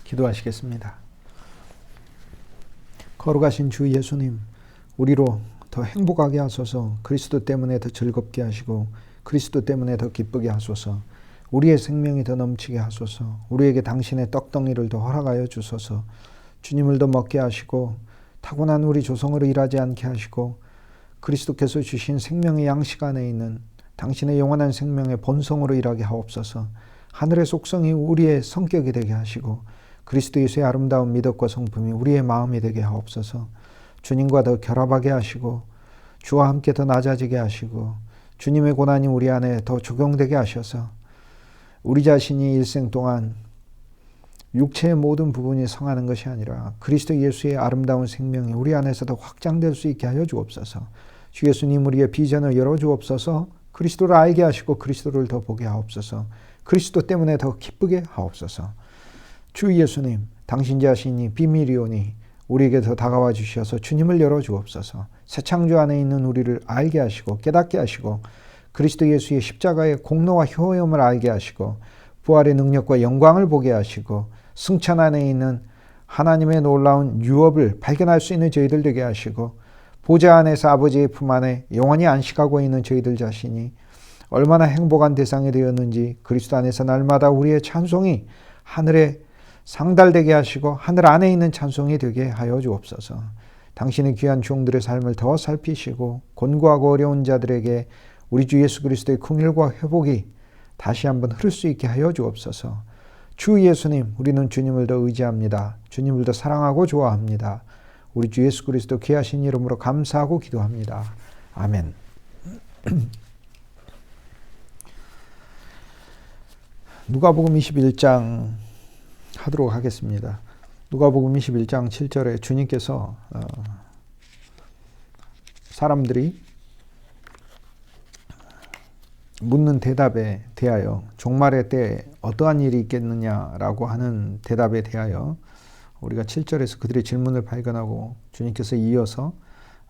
기도하시겠습니다. 거룩하신 주 예수님, 우리로 더 행복하게 하소서. 그리스도 때문에 더 즐겁게 하시고 그리스도 때문에 더 기쁘게 하소서. 우리의 생명이 더 넘치게 하소서. 우리에게 당신의 떡덩이를 더 허락하여 주소서. 주님을 더 먹게 하시고 타고난 우리 조성으로 일하지 않게 하시고 그리스도께서 주신 생명의 양식 안에 있는 당신의 영원한 생명의 본성으로 일하게 하옵소서. 하늘의 속성이 우리의 성격이 되게 하시고 그리스도 예수의 아름다운 미덕과 성품이 우리의 마음이 되게 하옵소서. 주님과 더 결합하게 하시고 주와 함께 더 낮아지게 하시고 주님의 고난이 우리 안에 더 적용되게 하셔서 우리 자신이 일생 동안 육체의 모든 부분이 성하는 것이 아니라 그리스도 예수의 아름다운 생명이 우리 안에서 더 확장될 수 있게 하여 주옵소서. 주 예수님 우리의 비전을 열어주옵소서. 그리스도를 알게 하시고 그리스도를 더 보게 하옵소서. 그리스도 때문에 더 기쁘게 하옵소서. 주 예수님, 당신 자신이 비밀이오니 우리에게 더 다가와 주셔서 주님을 열어주옵소서. 새 창조 안에 있는 우리를 알게 하시고 깨닫게 하시고 그리스도 예수의 십자가의 공로와 효험을 알게 하시고 부활의 능력과 영광을 보게 하시고 승천 안에 있는 하나님의 놀라운 유업을 발견할 수 있는 저희들 되게 하시고 보좌 안에서 아버지의 품 안에 영원히 안식하고 있는 저희들 자신이 얼마나 행복한 대상이 되었는지 그리스도 안에서 날마다 우리의 찬송이 하늘에 상달되게 하시고 하늘 안에 있는 찬송이 되게 하여 주옵소서. 당신의 귀한 종들의 삶을 더 살피시고 곤고하고 어려운 자들에게 우리 주 예수 그리스도의 긍휼과 회복이 다시 한번 흐를 수 있게 하여 주옵소서. 주 예수님, 우리는 주님을 더 의지합니다. 주님을 더 사랑하고 좋아합니다. 우리 주 예수 그리스도 귀하신 이름으로 감사하고 기도합니다. 아멘. 누가복음 21장 하도록 하겠습니다. 누가복음 21장 7절에 주님께서 사람들이 묻는 대답에 대하여 종말의 때에 어떠한 일이 있겠느냐라고 하는 대답에 대하여 우리가 7절에서 그들의 질문을 발견하고 주님께서 이어서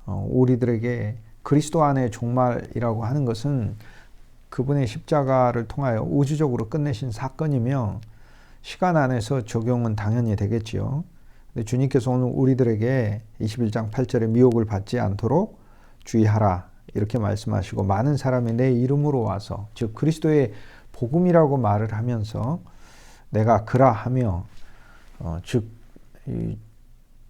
우리들에게 그리스도 안의 종말이라고 하는 것은 그분의 십자가를 통하여 우주적으로 끝내신 사건이며 시간 안에서 적용은 당연히 되겠지요. 근데 주님께서 오늘 우리들에게 21장 8절에 미혹을 받지 않도록 주의하라 이렇게 말씀하시고 많은 사람이 내 이름으로 와서 즉 그리스도의 복음이라고 말을 하면서 내가 그라 하며 즉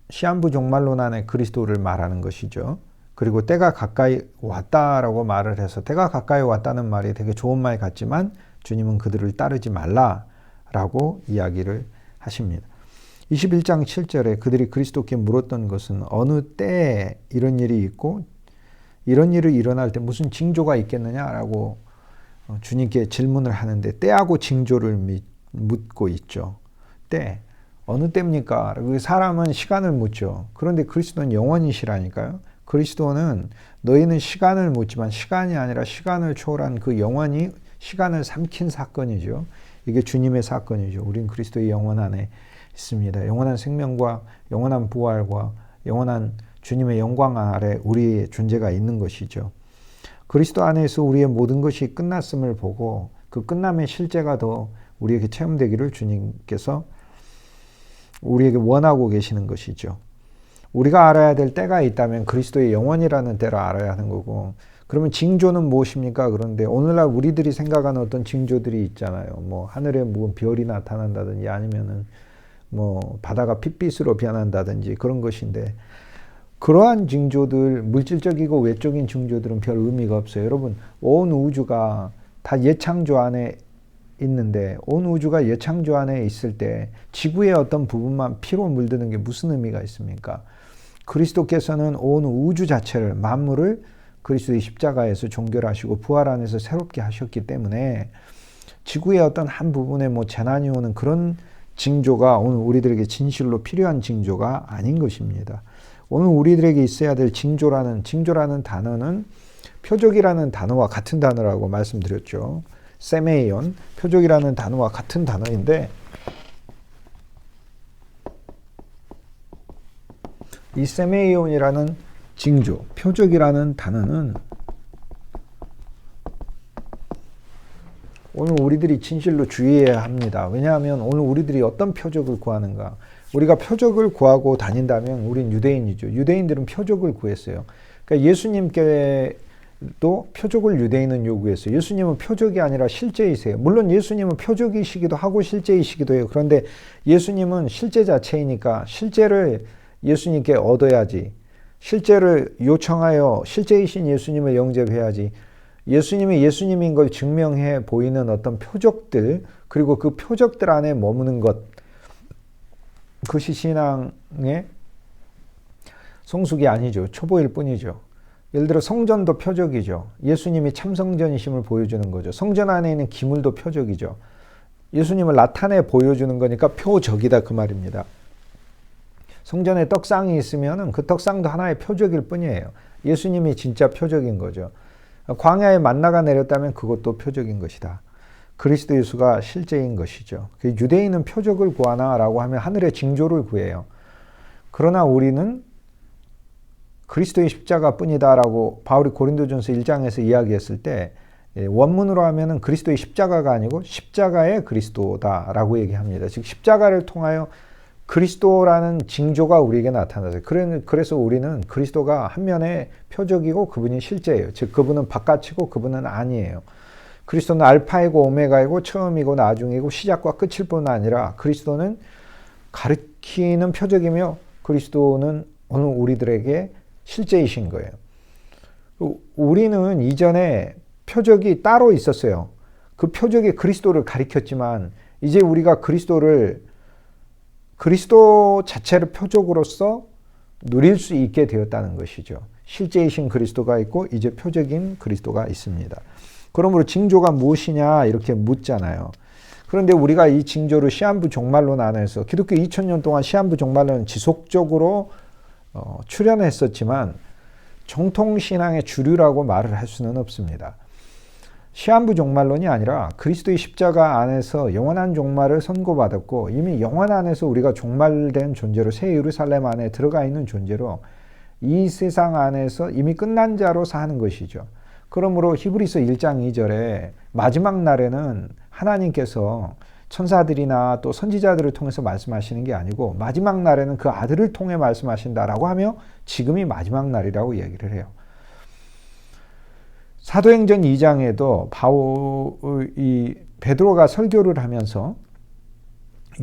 시한부 종말론 안에 그리스도를 말하는 것이죠. 그리고 때가 가까이 왔다라고 말을 해서 때가 가까이 왔다는 말이 되게 좋은 말 같지만 주님은 그들을 따르지 말라라고 이야기를 하십니다. 21장 7절에 그들이 그리스도께 물었던 것은 어느 때에 이런 일이 있고 이런 일이 일어날 때 무슨 징조가 있겠느냐라고 주님께 질문을 하는데 때하고 징조를 묻고 있죠. 때. 어느 때입니까? 사람은 시간을 묻죠. 그런데 그리스도는 영원이시라니까요. 그리스도는 너희는 시간을 묻지만 시간이 아니라 시간을 초월한 그 영원이 시간을 삼킨 사건이죠. 이게 주님의 사건이죠. 우린 그리스도의 영원 안에 있습니다. 영원한 생명과 영원한 부활과 영원한 주님의 영광 아래 우리의 존재가 있는 것이죠. 그리스도 안에서 우리의 모든 것이 끝났음을 보고 그 끝남의 실제가 더 우리에게 체험되기를 주님께서 우리에게 원하고 계시는 것이죠. 우리가 알아야 될 때가 있다면 그리스도의 영원이라는 때를 알아야 하는 거고 그러면 징조는 무엇입니까? 그런데 오늘날 우리들이 생각하는 어떤 징조들이 있잖아요. 뭐 하늘에 뭐 별이 나타난다든지 아니면은 뭐 바다가 핏빛으로 변한다든지 그런 것인데 그러한 징조들 물질적이고 외적인 징조들은 별 의미가 없어요. 여러분 온 우주가 다 예창조 안에 있는데 온 우주가 예창조 안에 있을 때 지구의 어떤 부분만 피로 물드는 게 무슨 의미가 있습니까? 그리스도께서는 온 우주 자체를 만물을 그리스도의 십자가에서 종결하시고 부활 안에서 새롭게 하셨기 때문에 지구의 어떤 한 부분에 뭐 재난이 오는 그런 징조가 오늘 우리들에게 진실로 필요한 징조가 아닌 것입니다. 오늘 우리들에게 있어야 될 징조라는 단어는 표적이라는 단어와 같은 단어라고 말씀드렸죠. 세메이온, 표적이라는 단어와 같은 단어인데 이 세메이온이라는 징조, 표적이라는 단어는 오늘 우리들이 진실로 주의해야 합니다. 왜냐하면 오늘 우리들이 어떤 표적을 구하는가. 우리가 표적을 구하고 다닌다면 우린 유대인이죠. 유대인들은 표적을 구했어요. 그러니까 예수님께도 표적을 유대인은 요구했어요. 예수님은 표적이 아니라 실제이세요. 물론 예수님은 표적이시기도 하고 실제이시기도 해요. 그런데 예수님은 실제 자체이니까 실제를 예수님께 얻어야지. 실제를 요청하여 실제이신 예수님을 영접해야지. 예수님이 예수님인 걸 증명해 보이는 어떤 표적들, 그리고 그 표적들 안에 머무는 것, 그것이 신앙의 성숙이 아니죠. 초보일 뿐이죠. 예를 들어 성전도 표적이죠. 예수님이 참성전이심을 보여주는 거죠. 성전 안에 있는 기물도 표적이죠. 예수님을 나타내 보여주는 거니까 표적이다 그 말입니다. 성전에 떡상이 있으면 그 떡상도 하나의 표적일 뿐이에요. 예수님이 진짜 표적인 거죠. 광야에 만나가 내렸다면 그것도 표적인 것이다. 그리스도 예수가 실제인 것이죠. 유대인은 표적을 구하나라고 하면 하늘의 징조를 구해요. 그러나 우리는 그리스도의 십자가 뿐이다라고 바울이 고린도전서 1장에서 이야기했을 때 원문으로 하면은 그리스도의 십자가가 아니고 십자가의 그리스도다라고 얘기합니다. 즉 십자가를 통하여 그리스도라는 징조가 우리에게 나타나서 그래서 우리는 그리스도가 한 면의 표적이고 그분이 실제예요. 즉 그분은 바깥이고 그분은 아니에요. 그리스도는 알파이고 오메가이고 처음이고 나중이고 시작과 끝일 뿐 아니라 그리스도는 가리키는 표적이며 그리스도는 오늘 우리들에게 실제이신 거예요. 우리는 이전에 표적이 따로 있었어요. 그 표적이 그리스도를 가리켰지만 이제 우리가 그리스도 자체를 표적으로서 누릴 수 있게 되었다는 것이죠. 실제이신 그리스도가 있고 이제 표적인 그리스도가 있습니다. 그러므로 징조가 무엇이냐 이렇게 묻잖아요. 그런데 우리가 이 징조를 시한부 종말론 안에서 기독교 2000년 동안 시한부 종말론은 지속적으로 출연했었지만 정통신앙의 주류라고 말을 할 수는 없습니다. 시한부 종말론이 아니라 그리스도의 십자가 안에서 영원한 종말을 선고받았고 이미 영원 안에서 우리가 종말된 존재로 새 예루살렘 안에 들어가 있는 존재로 이 세상 안에서 이미 끝난 자로 사는 것이죠. 그러므로 히브리서 1장 2절에 마지막 날에는 하나님께서 천사들이나 또 선지자들을 통해서 말씀하시는 게 아니고 마지막 날에는 그 아들을 통해 말씀하신다라고 하며 지금이 마지막 날이라고 얘기를 해요. 사도행전 2장에도 베드로가 설교를 하면서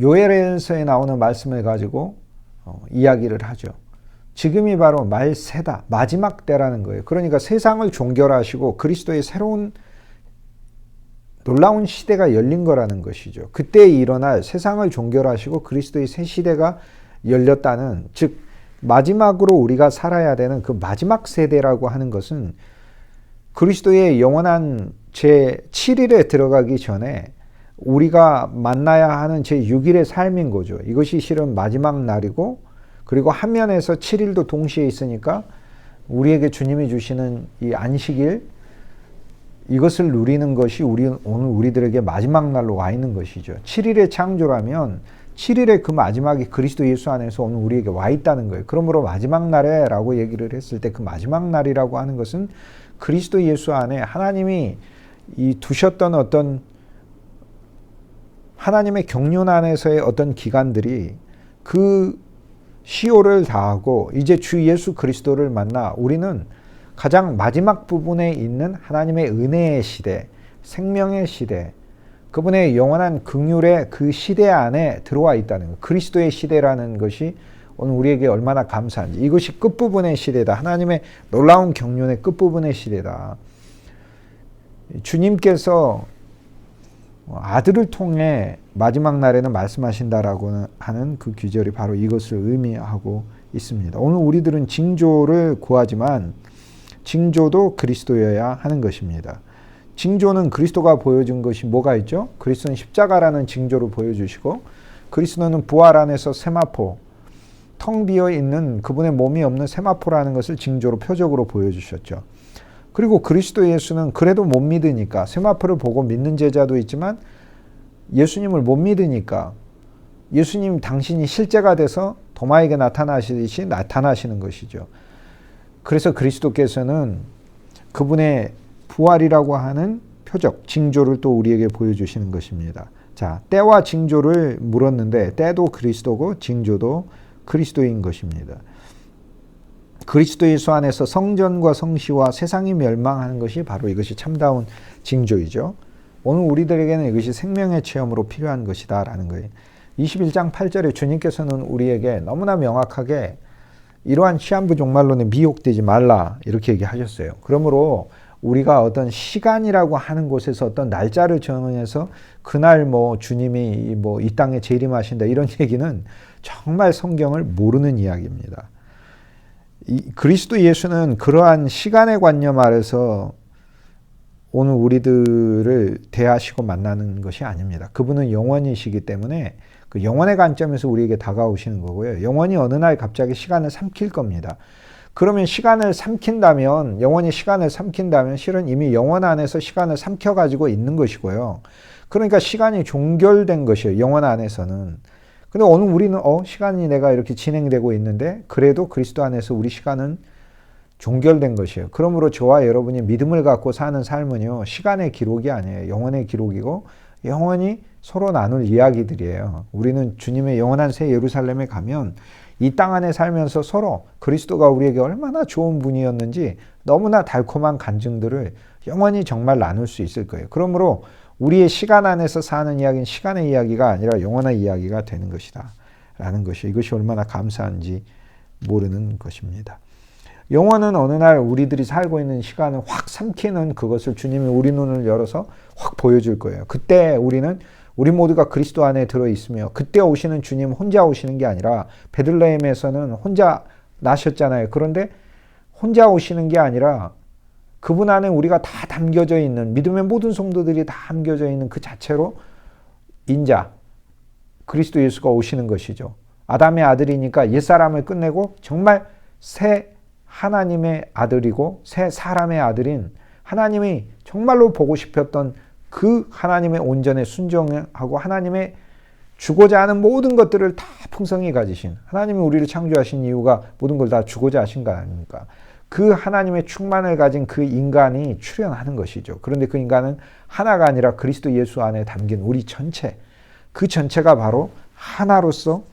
요엘서에 나오는 말씀을 가지고 이야기를 하죠. 지금이 바로 말세다. 마지막 때라는 거예요. 그러니까 세상을 종결하시고 그리스도의 새로운 놀라운 시대가 열린 거라는 것이죠. 그때 일어날 세상을 종결하시고 그리스도의 새 시대가 열렸다는, 즉 마지막으로 우리가 살아야 되는 그 마지막 세대라고 하는 것은 그리스도의 영원한 제7일에 들어가기 전에 우리가 만나야 하는 제6일의 삶인 거죠. 이것이 실은 마지막 날이고, 그리고 한 면에서 7일도 동시에 있으니까 우리에게 주님이 주시는 이 안식일, 이것을 누리는 것이 오늘 우리들에게 마지막 날로 와 있는 것이죠. 7일의 창조라면 7일의 그 마지막이 그리스도 예수 안에서 오늘 우리에게 와 있다는 거예요. 그러므로 마지막 날에 라고 얘기를 했을 때 그 마지막 날이라고 하는 것은 그리스도 예수 안에 하나님이 두셨던 어떤 하나님의 경륜 안에서의 어떤 기간들이 그 시효를 다하고 이제 주 예수 그리스도를 만나 우리는 가장 마지막 부분에 있는 하나님의 은혜의 시대, 생명의 시대, 그분의 영원한 긍휼의 그 시대 안에 들어와 있다는 것. 그리스도의 시대라는 것이 오늘 우리에게 얼마나 감사한지. 이것이 끝부분의 시대다. 하나님의 놀라운 경륜의 끝부분의 시대다. 주님께서 아들을 통해 마지막 날에는 말씀하신다라고 하는 그 규절이 바로 이것을 의미하고 있습니다. 오늘 우리들은 징조를 구하지만 징조도 그리스도여야 하는 것입니다. 징조는 그리스도가 보여준 것이 뭐가 있죠? 그리스도는 십자가라는 징조를 보여주시고, 그리스도는 부활 안에서 세마포, 텅 비어 있는 그분의 몸이 없는 세마포라는 것을 징조로 표적으로 보여주셨죠. 그리고 그리스도 예수는 그래도 못 믿으니까, 세마포를 보고 믿는 제자도 있지만 예수님을 못 믿으니까 예수님 당신이 실제가 돼서 도마에게 나타나시듯이 나타나시는 것이죠. 그래서 그리스도께서는 그분의 부활이라고 하는 표적, 징조를 또 우리에게 보여주시는 것입니다. 자, 때와 징조를 물었는데 때도 그리스도고 징조도 그리스도인 것입니다. 그리스도 예수 안에서 성전과 성시와 세상이 멸망하는 것이 바로 이것이 참다운 징조이죠. 오늘 우리들에게는 이것이 생명의 체험으로 필요한 것이다 라는 거예요. 21장 8절에 주님께서는 우리에게 너무나 명확하게 이러한 시한부 종말론에 미혹되지 말라 이렇게 얘기하셨어요. 그러므로 우리가 어떤 시간이라고 하는 곳에서 어떤 날짜를 정해서 그날 주님이 이 땅에 재림하신다 이런 얘기는 정말 성경을 모르는 이야기입니다. 그리스도 예수는 그러한 시간의 관념 아래서 오늘 우리들을 대하시고 만나는 것이 아닙니다. 그분은 영원이시기 때문에 그 영원의 관점에서 우리에게 다가오시는 거고요. 영원히 어느 날 갑자기 시간을 삼킬 겁니다. 그러면 시간을 삼킨다면, 영원히 시간을 삼킨다면 실은 이미 영원 안에서 시간을 삼켜가지고 있는 것이고요. 그러니까 시간이 종결된 것이에요. 영원 안에서는. 근데 오늘 우리는 시간이 내가 이렇게 진행되고 있는데 그래도 그리스도 안에서 우리 시간은 종결된 것이에요. 그러므로 저와 여러분이 믿음을 갖고 사는 삶은요. 시간의 기록이 아니에요. 영원의 기록이고 영원히 서로 나눌 이야기들이에요. 우리는 주님의 영원한 새 예루살렘에 가면 이 땅 안에 살면서 서로 그리스도가 우리에게 얼마나 좋은 분이었는지 너무나 달콤한 간증들을 영원히 정말 나눌 수 있을 거예요. 그러므로 우리의 시간 안에서 사는 이야기는 시간의 이야기가 아니라 영원한 이야기가 되는 것이다 라는 것이 이것이 얼마나 감사한지 모르는 것입니다. 영원은 어느 날 우리들이 살고 있는 시간을 확 삼키는 그것을 주님이 우리 눈을 열어서 확 보여줄 거예요. 그때 우리 모두가 그리스도 안에 들어있으며 그때 오시는 주님 혼자 오시는 게 아니라 베들레헴에서는 혼자 나셨잖아요. 그런데 혼자 오시는 게 아니라 그분 안에 우리가 다 담겨져 있는 믿음의 모든 성도들이 다 담겨져 있는 그 자체로 인자 그리스도 예수가 오시는 것이죠. 아담의 아들이니까 옛사람을 끝내고 정말 새 하나님의 아들이고 새 사람의 아들인 하나님이 정말로 보고 싶었던 그 하나님의 온전에 순종하고 하나님의 주고자 하는 모든 것들을 다 풍성히 가지신 하나님이 우리를 창조하신 이유가 모든 걸 다 주고자 하신 거 아닙니까? 그 하나님의 충만을 가진 그 인간이 출현하는 것이죠. 그런데 그 인간은 하나가 아니라 그리스도 예수 안에 담긴 우리 전체, 그 전체가 바로 하나로서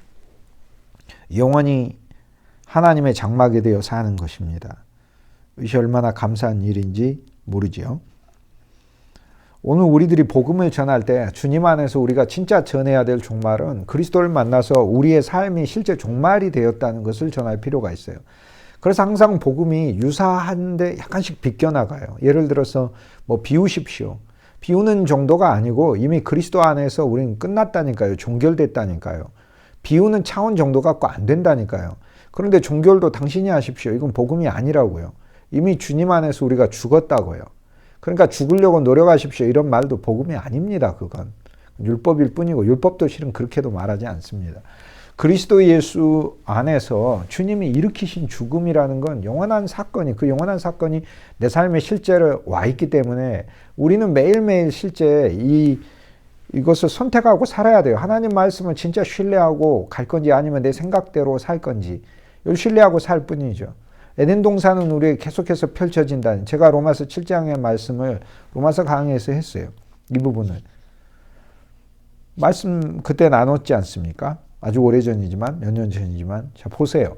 영원히 하나님의 장막에 되어 사는 것입니다. 이것이 얼마나 감사한 일인지 모르지요. 오늘 우리들이 복음을 전할 때 주님 안에서 우리가 진짜 전해야 될 종말은 그리스도를 만나서 우리의 삶이 실제 종말이 되었다는 것을 전할 필요가 있어요. 그래서 항상 복음이 유사한데 약간씩 비껴나가요. 예를 들어서 비우십시오. 비우는 정도가 아니고 이미 그리스도 안에서 우리는 끝났다니까요. 종결됐다니까요. 비우는 차원 정도 갖고 안 된다니까요. 그런데 종결도 당신이 하십시오. 이건 복음이 아니라고요. 이미 주님 안에서 우리가 죽었다고요. 그러니까 죽으려고 노력하십시오. 이런 말도 복음이 아닙니다. 그건 율법일 뿐이고 율법도 실은 그렇게도 말하지 않습니다. 그리스도 예수 안에서 주님이 일으키신 죽음이라는 건 영원한 사건이 그 영원한 사건이 내 삶에 실제로 와 있기 때문에 우리는 매일매일 실제 이것을 선택하고 살아야 돼요. 하나님 말씀을 진짜 신뢰하고 갈 건지 아니면 내 생각대로 살 건지 이걸 신뢰하고 살 뿐이죠. 에덴 동산은 우리에게 계속해서 펼쳐진다는 제가 로마서 7장의 말씀을 로마서 강의에서 했어요. 이 부분을. 말씀 그때 나눴지 않습니까? 아주 오래전이지만 몇 년 전이지만 자 보세요.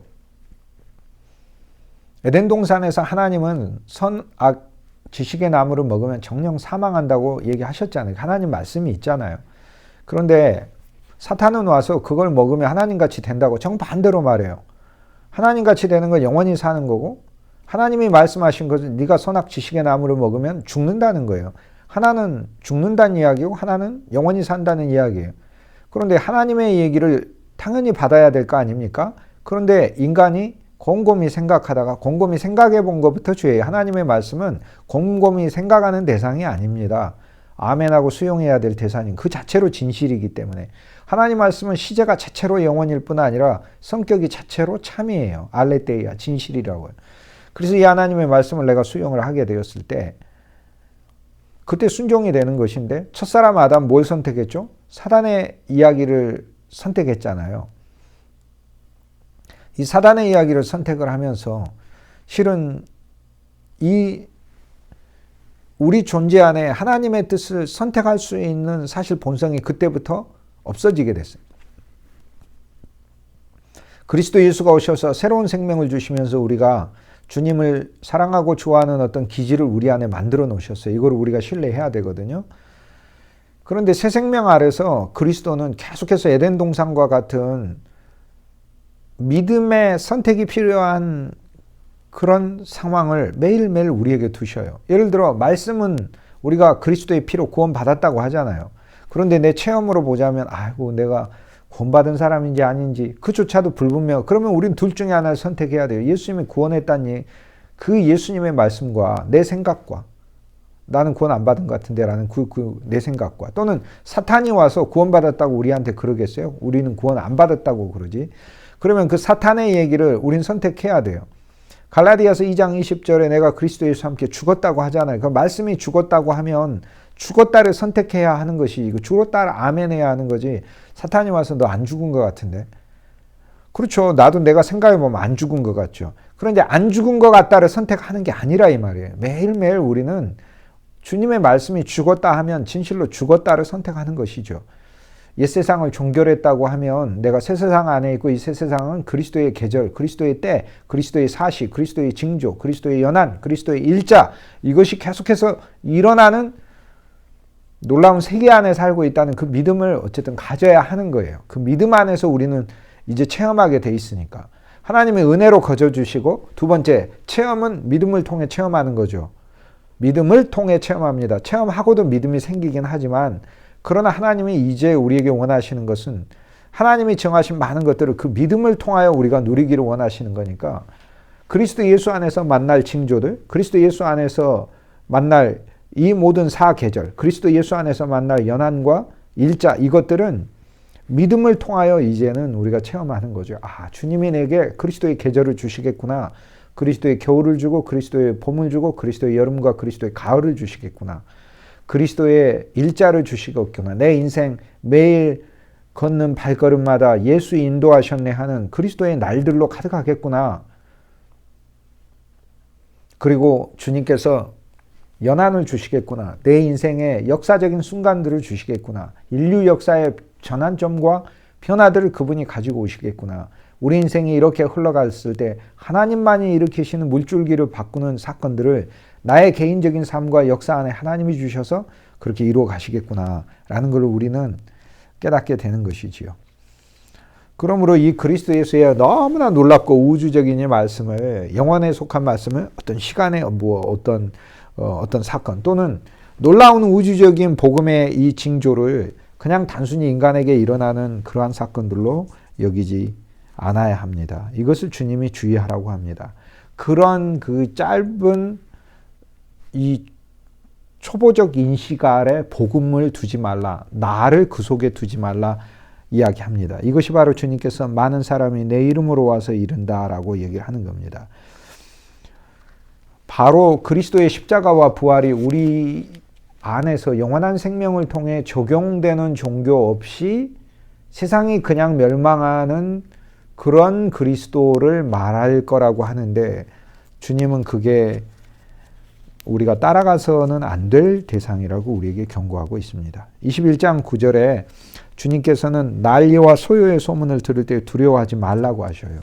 에덴 동산에서 하나님은 선악 지식의 나무를 먹으면 정령 사망한다고 얘기하셨잖아요. 하나님 말씀이 있잖아요. 그런데 사탄은 와서 그걸 먹으면 하나님같이 된다고 정반대로 말해요. 하나님같이 되는 건 영원히 사는 거고 하나님이 말씀하신 것은 네가 선악 지식의 나무를 먹으면 죽는다는 거예요. 하나는 죽는다는 이야기고 하나는 영원히 산다는 이야기예요. 그런데 하나님의 얘기를 당연히 받아야 될 거 아닙니까? 그런데 인간이 곰곰이 생각하다가 곰곰이 생각해 본 것부터 죄예요. 하나님의 말씀은 곰곰이 생각하는 대상이 아닙니다. 아멘하고 수용해야 될 대상인 그 자체로 진실이기 때문에 하나님 말씀은 시제가 자체로 영원일 뿐 아니라 성격이 자체로 참이에요. 알레테이아 진실이라고요. 그래서 이 하나님의 말씀을 내가 수용을 하게 되었을 때 그때 순종이 되는 것인데 첫사람 아담 뭘 선택했죠? 사단의 이야기를 선택했잖아요. 이 사단의 이야기를 선택을 하면서 실은 우리 존재 안에 하나님의 뜻을 선택할 수 있는 사실 본성이 그때부터 없어지게 됐어요. 그리스도 예수가 오셔서 새로운 생명을 주시면서 우리가 주님을 사랑하고 좋아하는 어떤 기질을 우리 안에 만들어 놓으셨어요. 이걸 우리가 신뢰해야 되거든요. 그런데 새 생명 아래서 그리스도는 계속해서 에덴 동산과 같은 믿음의 선택이 필요한 그런 상황을 매일매일 우리에게 두셔요. 예를 들어 말씀은 우리가 그리스도의 피로 구원받았다고 하잖아요. 그런데 내 체험으로 보자면 아이고 내가 구원받은 사람인지 아닌지 그조차도 불분명. 그러면 우린 둘 중에 하나를 선택해야 돼요. 예수님이 구원했다니 그 예수님의 말씀과 내 생각과 나는 구원 안 받은 것 같은데 라는 내 생각과 또는 사탄이 와서 구원받았다고 우리한테 그러겠어요? 우리는 구원 안 받았다고 그러지. 그러면 그 사탄의 얘기를 우린 선택해야 돼요. 갈라디아서 2장 20절에 내가 그리스도 예수와 함께 죽었다고 하잖아요. 그 말씀이 죽었다고 하면 죽었다를 선택해야 하는 것이 이거 죽었다를 아멘해야 하는 거지. 사탄이 와서 너 안 죽은 것 같은데. 그렇죠. 나도 내가 생각해보면 안 죽은 것 같죠. 그런데 안 죽은 것 같다를 선택하는 게 아니라 이 말이에요. 매일매일 우리는 주님의 말씀이 죽었다 하면 진실로 죽었다를 선택하는 것이죠. 옛 세상을 종결했다고 하면 내가 새 세상 안에 있고 이 새 세상은 그리스도의 계절, 그리스도의 때, 그리스도의 사시, 그리스도의 징조, 그리스도의 연한, 그리스도의 일자 이것이 계속해서 일어나는 놀라운 세계 안에 살고 있다는 그 믿음을 어쨌든 가져야 하는 거예요. 그 믿음 안에서 우리는 이제 체험하게 돼 있으니까. 하나님의 은혜로 거저주시고 두 번째 체험은 믿음을 통해 체험하는 거죠. 믿음을 통해 체험합니다. 체험하고도 믿음이 생기긴 하지만 그러나 하나님이 이제 우리에게 원하시는 것은 하나님이 정하신 많은 것들을 그 믿음을 통하여 우리가 누리기를 원하시는 거니까 그리스도 예수 안에서 만날 징조들, 그리스도 예수 안에서 만날 이 모든 사계절, 그리스도 예수 안에서 만날 연한과 일자 이것들은 믿음을 통하여 이제는 우리가 체험하는 거죠. 아, 주님이 내게 그리스도의 계절을 주시겠구나. 그리스도의 겨울을 주고 그리스도의 봄을 주고 그리스도의 여름과 그리스도의 가을을 주시겠구나. 그리스도의 일자를 주시겠구나. 내 인생 매일 걷는 발걸음마다 예수 인도하셨네 하는 그리스도의 날들로 가득하겠구나. 그리고 주님께서 연한을 주시겠구나. 내 인생의 역사적인 순간들을 주시겠구나. 인류 역사의 전환점과 변화들을 그분이 가지고 오시겠구나. 우리 인생이 이렇게 흘러갔을 때 하나님만이 일으키시는 물줄기를 바꾸는 사건들을 나의 개인적인 삶과 역사 안에 하나님이 주셔서 그렇게 이루어 가시겠구나 라는 걸 우리는 깨닫게 되는 것이지요. 그러므로 이 그리스도 예수의 너무나 놀랍고 우주적인 이 말씀을 영원에 속한 말씀을 어떤 시간에 어떤 사건 또는 놀라운 우주적인 복음의 이 징조를 그냥 단순히 인간에게 일어나는 그러한 사건들로 여기지 않아야 합니다. 이것을 주님이 주의하라고 합니다. 그런 그 짧은 이 초보적 인식 아래 복음을 두지 말라. 나를 그 속에 두지 말라 이야기합니다. 이것이 바로 주님께서 많은 사람이 내 이름으로 와서 이른다라고 얘기를 하는 겁니다. 바로 그리스도의 십자가와 부활이 우리 안에서 영원한 생명을 통해 적용되는 종교 없이 세상이 그냥 멸망하는 그런 그리스도를 말할 거라고 하는데 주님은 그게 우리가 따라가서는 안 될 대상이라고 우리에게 경고하고 있습니다. 21장 9절에 주님께서는 난리와 소요의 소문을 들을 때 두려워하지 말라고 하셔요.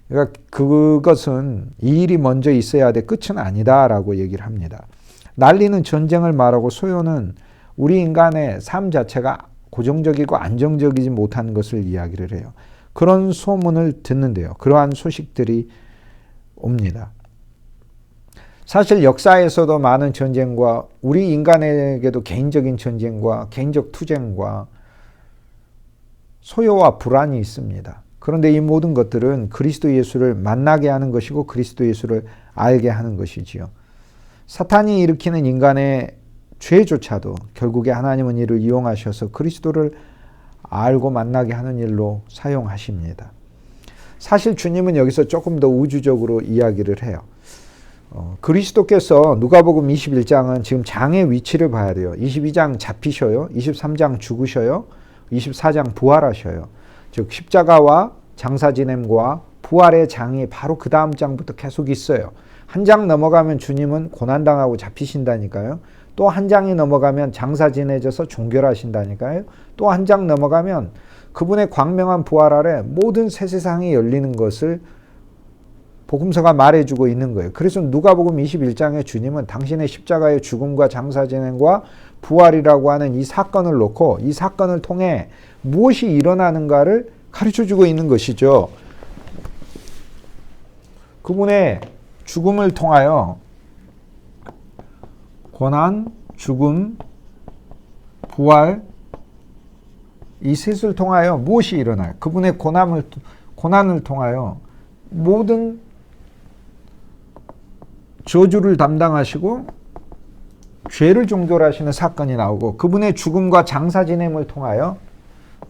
그러니까 그것은 이 일이 먼저 있어야 돼 끝은 아니다라고 얘기를 합니다. 난리는 전쟁을 말하고 소요는 우리 인간의 삶 자체가 고정적이고 안정적이지 못한 것을 이야기를 해요. 그런 소문을 듣는데요. 그러한 소식들이 옵니다. 사실 역사에서도 많은 전쟁과 우리 인간에게도 개인적인 전쟁과 개인적 투쟁과 소요와 불안이 있습니다. 그런데 이 모든 것들은 그리스도 예수를 만나게 하는 것이고 그리스도 예수를 알게 하는 것이지요. 사탄이 일으키는 인간의 죄조차도 결국에 하나님은 이를 이용하셔서 그리스도를 알고 만나게 하는 일로 사용하십니다. 사실 주님은 여기서 조금 더 우주적으로 이야기를 해요. 그리스도께서 누가복음 21장은 지금 장의 위치를 봐야 돼요. 22장 잡히셔요. 23장 죽으셔요. 24장 부활하셔요. 즉 십자가와 장사 지냄과 부활의 장이 바로 그 다음 장부터 계속 있어요. 한 장 넘어가면 주님은 고난당하고 잡히신다니까요. 또 한 장이 넘어가면 장사 지내져서 종결하신다니까요. 또 한 장 넘어가면 그분의 광명한 부활 아래 모든 새 세상이 열리는 것을 복음서가 말해주고 있는 거예요. 그래서 누가복음 21장에 주님은 당신의 십자가의 죽음과 장사 진행과 부활이라고 하는 이 사건을 놓고 이 사건을 통해 무엇이 일어나는가를 가르쳐주고 있는 것이죠. 그분의 죽음을 통하여 고난, 죽음, 부활 이 셋을 통하여 무엇이 일어나요? 그분의 고난을 통하여 모든 저주를 담당하시고 죄를 종결하시는 사건이 나오고 그분의 죽음과 장사 지냄을 통하여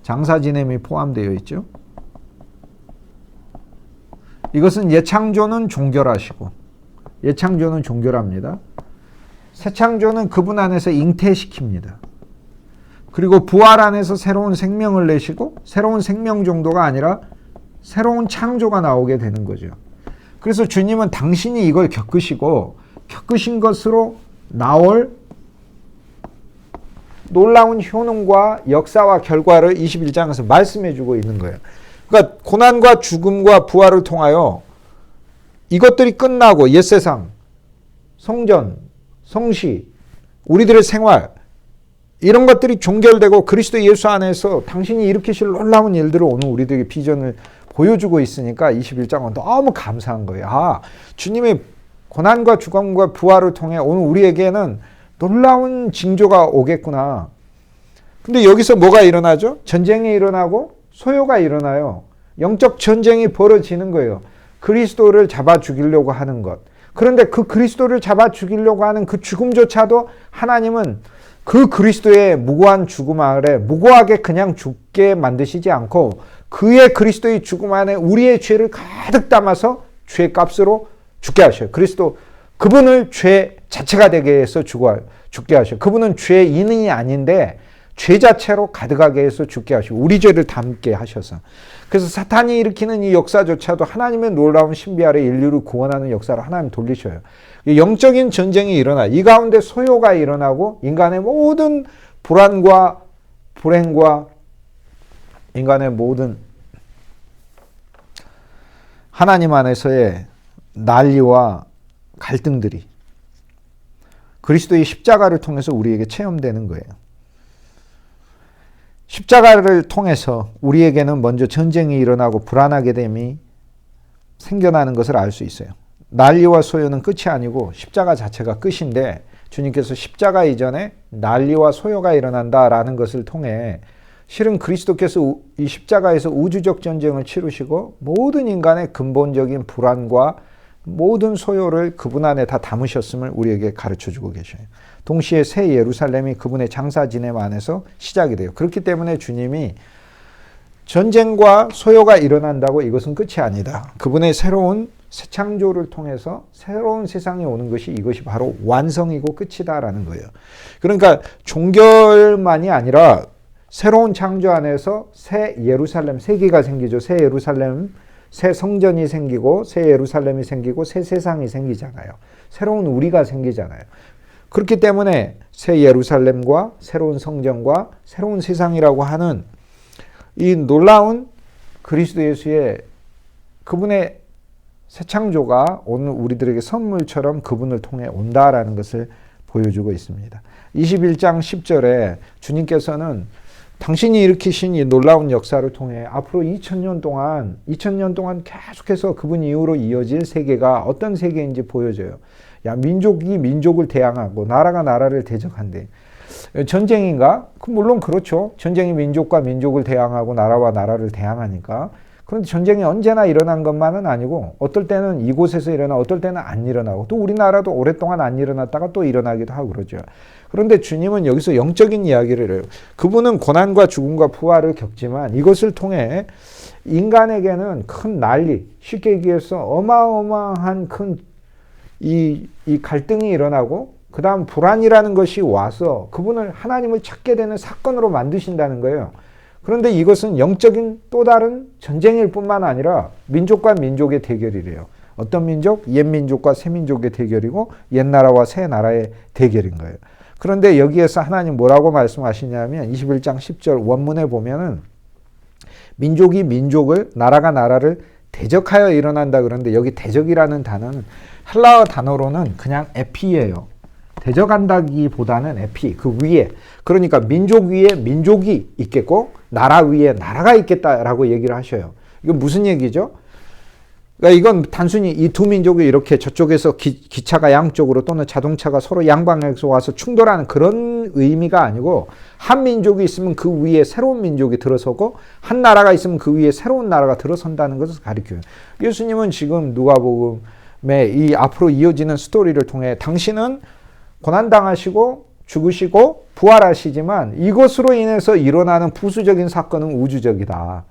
장사 지냄이 포함되어 있죠. 이것은 예창조는 종결하시고 예창조는 종결합니다. 새창조는 그분 안에서 잉태시킵니다. 그리고 부활 안에서 새로운 생명을 내시고 새로운 생명 정도가 아니라 새로운 창조가 나오게 되는 거죠. 그래서 주님은 당신이 이걸 겪으시고 겪으신 것으로 나올 놀라운 효능과 역사와 결과를 21장에서 말씀해 주고 있는 거예요. 그러니까 고난과 죽음과 부활을 통하여 이것들이 끝나고 옛세상, 성전, 성시, 우리들의 생활 이런 것들이 종결되고 그리스도 예수 안에서 당신이 일으키실 놀라운 일들을 오늘 우리들에게 비전을 보여주고 있으니까 21장은 너무 감사한 거예요. 아, 주님의 고난과 죽음과 부활을 통해 오늘 우리에게는 놀라운 징조가 오겠구나. 근데 여기서 뭐가 일어나죠? 전쟁이 일어나고 소요가 일어나요. 영적 전쟁이 벌어지는 거예요. 그리스도를 잡아 죽이려고 하는 것. 그런데 그 그리스도를 잡아 죽이려고 하는 그 죽음조차도 하나님은 그 그리스도의 무고한 죽음 아래 무고하게 그냥 죽게 만드시지 않고 그의 그리스도의 죽음 안에 우리의 죄를 가득 담아서 죄의 값으로 죽게 하셔요. 그리스도 그분을 죄 자체가 되게 해서 죽게 하셔요. 그분은 죄의 인이 아닌데 죄 자체로 가득하게 해서 죽게 하시고 우리 죄를 담게 하셔서 그래서 사탄이 일으키는 이 역사조차도 하나님의 놀라운 신비 아래 인류를 구원하는 역사로 하나님 돌리셔요. 영적인 전쟁이 일어나 이 가운데 소요가 일어나고 인간의 모든 불안과 불행과 인간의 모든 하나님 안에서의 난리와 갈등들이 그리스도의 십자가를 통해서 우리에게 체험되는 거예요. 십자가를 통해서 우리에게는 먼저 전쟁이 일어나고 불안하게 됨이 생겨나는 것을 알 수 있어요. 난리와 소요는 끝이 아니고 십자가 자체가 끝인데 주님께서 십자가 이전에 난리와 소요가 일어난다라는 것을 통해 실은 그리스도께서 이 십자가에서 우주적 전쟁을 치르시고 모든 인간의 근본적인 불안과 모든 소요를 그분 안에 다 담으셨음을 우리에게 가르쳐주고 계셔요. 동시에 새 예루살렘이 그분의 장사 지냄 안에서 시작이 돼요. 그렇기 때문에 주님이 전쟁과 소요가 일어난다고 이것은 끝이 아니다. 그분의 새로운 새 창조를 통해서 새로운 세상이 오는 것이 이것이 바로 완성이고 끝이다라는 거예요. 그러니까 종결만이 아니라 새로운 창조 안에서 새 예루살렘, 세계가 생기죠. 새 예루살렘, 새 성전이 생기고 새 예루살렘이 생기고 새 세상이 생기잖아요. 새로운 우리가 생기잖아요. 그렇기 때문에 새 예루살렘과 새로운 성전과 새로운 세상이라고 하는 이 놀라운 그리스도 예수의 그분의 새 창조가 오늘 우리들에게 선물처럼 그분을 통해 온다라는 것을 보여주고 있습니다. 21장 10절에 주님께서는 당신이 일으키신 이 놀라운 역사를 통해 앞으로 2000년 동안 계속해서 그분 이후로 이어질 세계가 어떤 세계인지 보여줘요. 야, 민족이 민족을 대항하고 나라가 나라를 대적한대. 전쟁인가? 물론 그렇죠. 전쟁이 민족과 민족을 대항하고 나라와 나라를 대항하니까. 그런데 전쟁이 언제나 일어난 것만은 아니고 어떨 때는 이곳에서 일어나 어떨 때는 안 일어나고 또 우리나라도 오랫동안 안 일어났다가 또 일어나기도 하고 그러죠. 그런데 주님은 여기서 영적인 이야기를 해요. 그분은 고난과 죽음과 부활을 겪지만 이것을 통해 인간에게는 큰 난리, 쉽게 얘기해서 어마어마한 큰 이 갈등이 일어나고 그 다음 불안이라는 것이 와서 그분을 하나님을 찾게 되는 사건으로 만드신다는 거예요. 그런데 이것은 영적인 또 다른 전쟁일 뿐만 아니라 민족과 민족의 대결이래요. 어떤 민족? 옛 민족과 새 민족의 대결이고 옛 나라와 새 나라의 대결인 거예요. 그런데 여기에서 하나님 뭐라고 말씀하시냐면 21장 10절 원문에 보면은 민족이 민족을, 나라가 나라를 대적하여 일어난다 그러는데 여기 대적이라는 단어는 헬라어 단어로는 그냥 에피예요. 대적한다기보다는 에피, 그 위에. 그러니까 민족 위에 민족이 있겠고 나라 위에 나라가 있겠다라고 얘기를 하셔요. 이건 무슨 얘기죠? 그러니까 이건 단순히 이 두 민족이 이렇게 저쪽에서 기차가 양쪽으로 또는 자동차가 서로 양방향에서 와서 충돌하는 그런 의미가 아니고 한 민족이 있으면 그 위에 새로운 민족이 들어서고 한 나라가 있으면 그 위에 새로운 나라가 들어선다는 것을 가리켜요. 예수님은 지금 누가복음의 이 앞으로 이어지는 스토리를 통해 당신은 고난당하시고 죽으시고 부활하시지만 이것으로 인해서 일어나는 부수적인 사건은 우주적이다.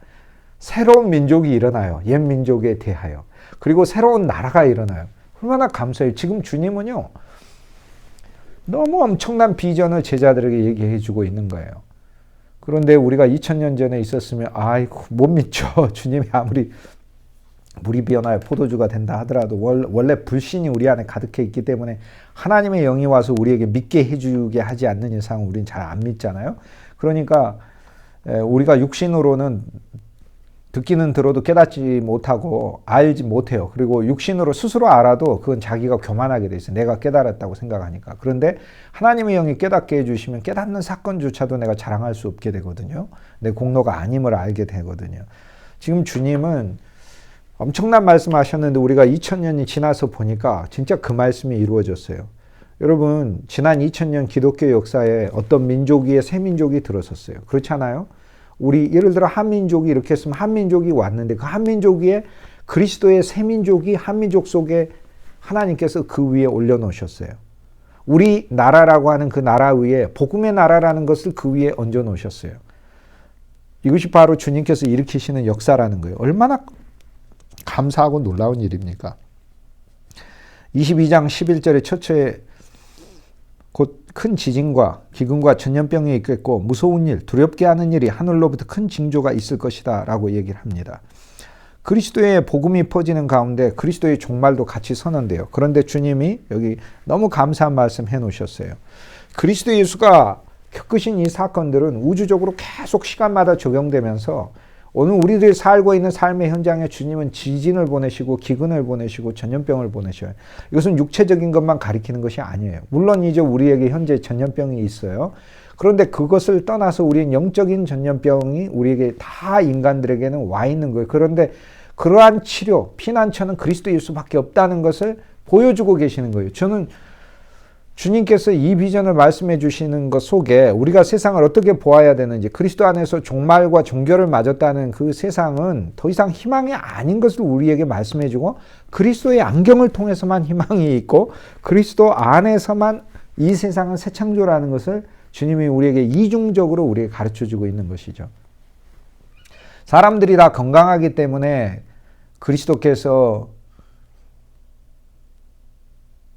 새로운 민족이 일어나요. 옛 민족에 대하여. 그리고 새로운 나라가 일어나요. 얼마나 감사해요. 지금 주님은요. 너무 엄청난 비전을 제자들에게 얘기해 주고 있는 거예요. 그런데 우리가 2000년 전에 있었으면 아이고 못 믿죠. 주님이 아무리 물이 변하여 포도주가 된다 하더라도 원래 불신이 우리 안에 가득해 있기 때문에 하나님의 영이 와서 우리에게 믿게 해주게 하지 않는 이상 우리는 잘 안 믿잖아요. 그러니까 우리가 육신으로는 듣기는 들어도 깨닫지 못하고 알지 못해요. 그리고 육신으로 스스로 알아도 그건 자기가 교만하게 돼 있어요. 내가 깨달았다고 생각하니까. 그런데 하나님의 영이 깨닫게 해주시면 깨닫는 사건조차도 내가 자랑할 수 없게 되거든요. 내 공로가 아님을 알게 되거든요. 지금 주님은 엄청난 말씀하셨는데 우리가 2000년이 지나서 보니까 진짜 그 말씀이 이루어졌어요. 여러분 지난 2000년 기독교 역사에 어떤 민족 위에 새 민족이 들어섰어요. 그렇지 않아요? 우리 예를 들어 한민족이 이렇게 했으면 한민족이 왔는데 그 한민족 위에 그리스도의 새 민족이 한민족 속에 하나님께서 그 위에 올려놓으셨어요. 우리 나라라고 하는 그 나라 위에 복음의 나라라는 것을 그 위에 얹어놓으셨어요. 이것이 바로 주님께서 일으키시는 역사라는 거예요. 얼마나 감사하고 놀라운 일입니까? 22장 11절의 첫째 곧 큰 지진과 기근과 전염병이 있겠고 무서운 일, 두렵게 하는 일이 하늘로부터 큰 징조가 있을 것이다 라고 얘기를 합니다. 그리스도의 복음이 퍼지는 가운데 그리스도의 종말도 같이 선언돼요. 그런데 주님이 여기 너무 감사한 말씀 해놓으셨어요. 그리스도 예수가 겪으신 이 사건들은 우주적으로 계속 시간마다 적용되면서 오늘 우리들이 살고 있는 삶의 현장에 주님은 지진을 보내시고 기근을 보내시고 전염병을 보내셔요. 이것은 육체적인 것만 가리키는 것이 아니에요. 물론 이제 우리에게 현재 전염병이 있어요. 그런데 그것을 떠나서 우리는 영적인 전염병이 우리에게 다 인간들에게는 와 있는 거예요. 그런데 그러한 치료, 피난처는 그리스도 예수밖에 없다는 것을 보여주고 계시는 거예요. 저는 주님께서 이 비전을 말씀해 주시는 것 속에 우리가 세상을 어떻게 보아야 되는지 그리스도 안에서 종말과 종결을 맞았다는 그 세상은 더 이상 희망이 아닌 것을 우리에게 말씀해 주고 그리스도의 안경을 통해서만 희망이 있고 그리스도 안에서만 이 세상은 새 창조라는 것을 주님이 우리에게 이중적으로 우리에게 가르쳐 주고 있는 것이죠. 사람들이 다 건강하기 때문에 그리스도께서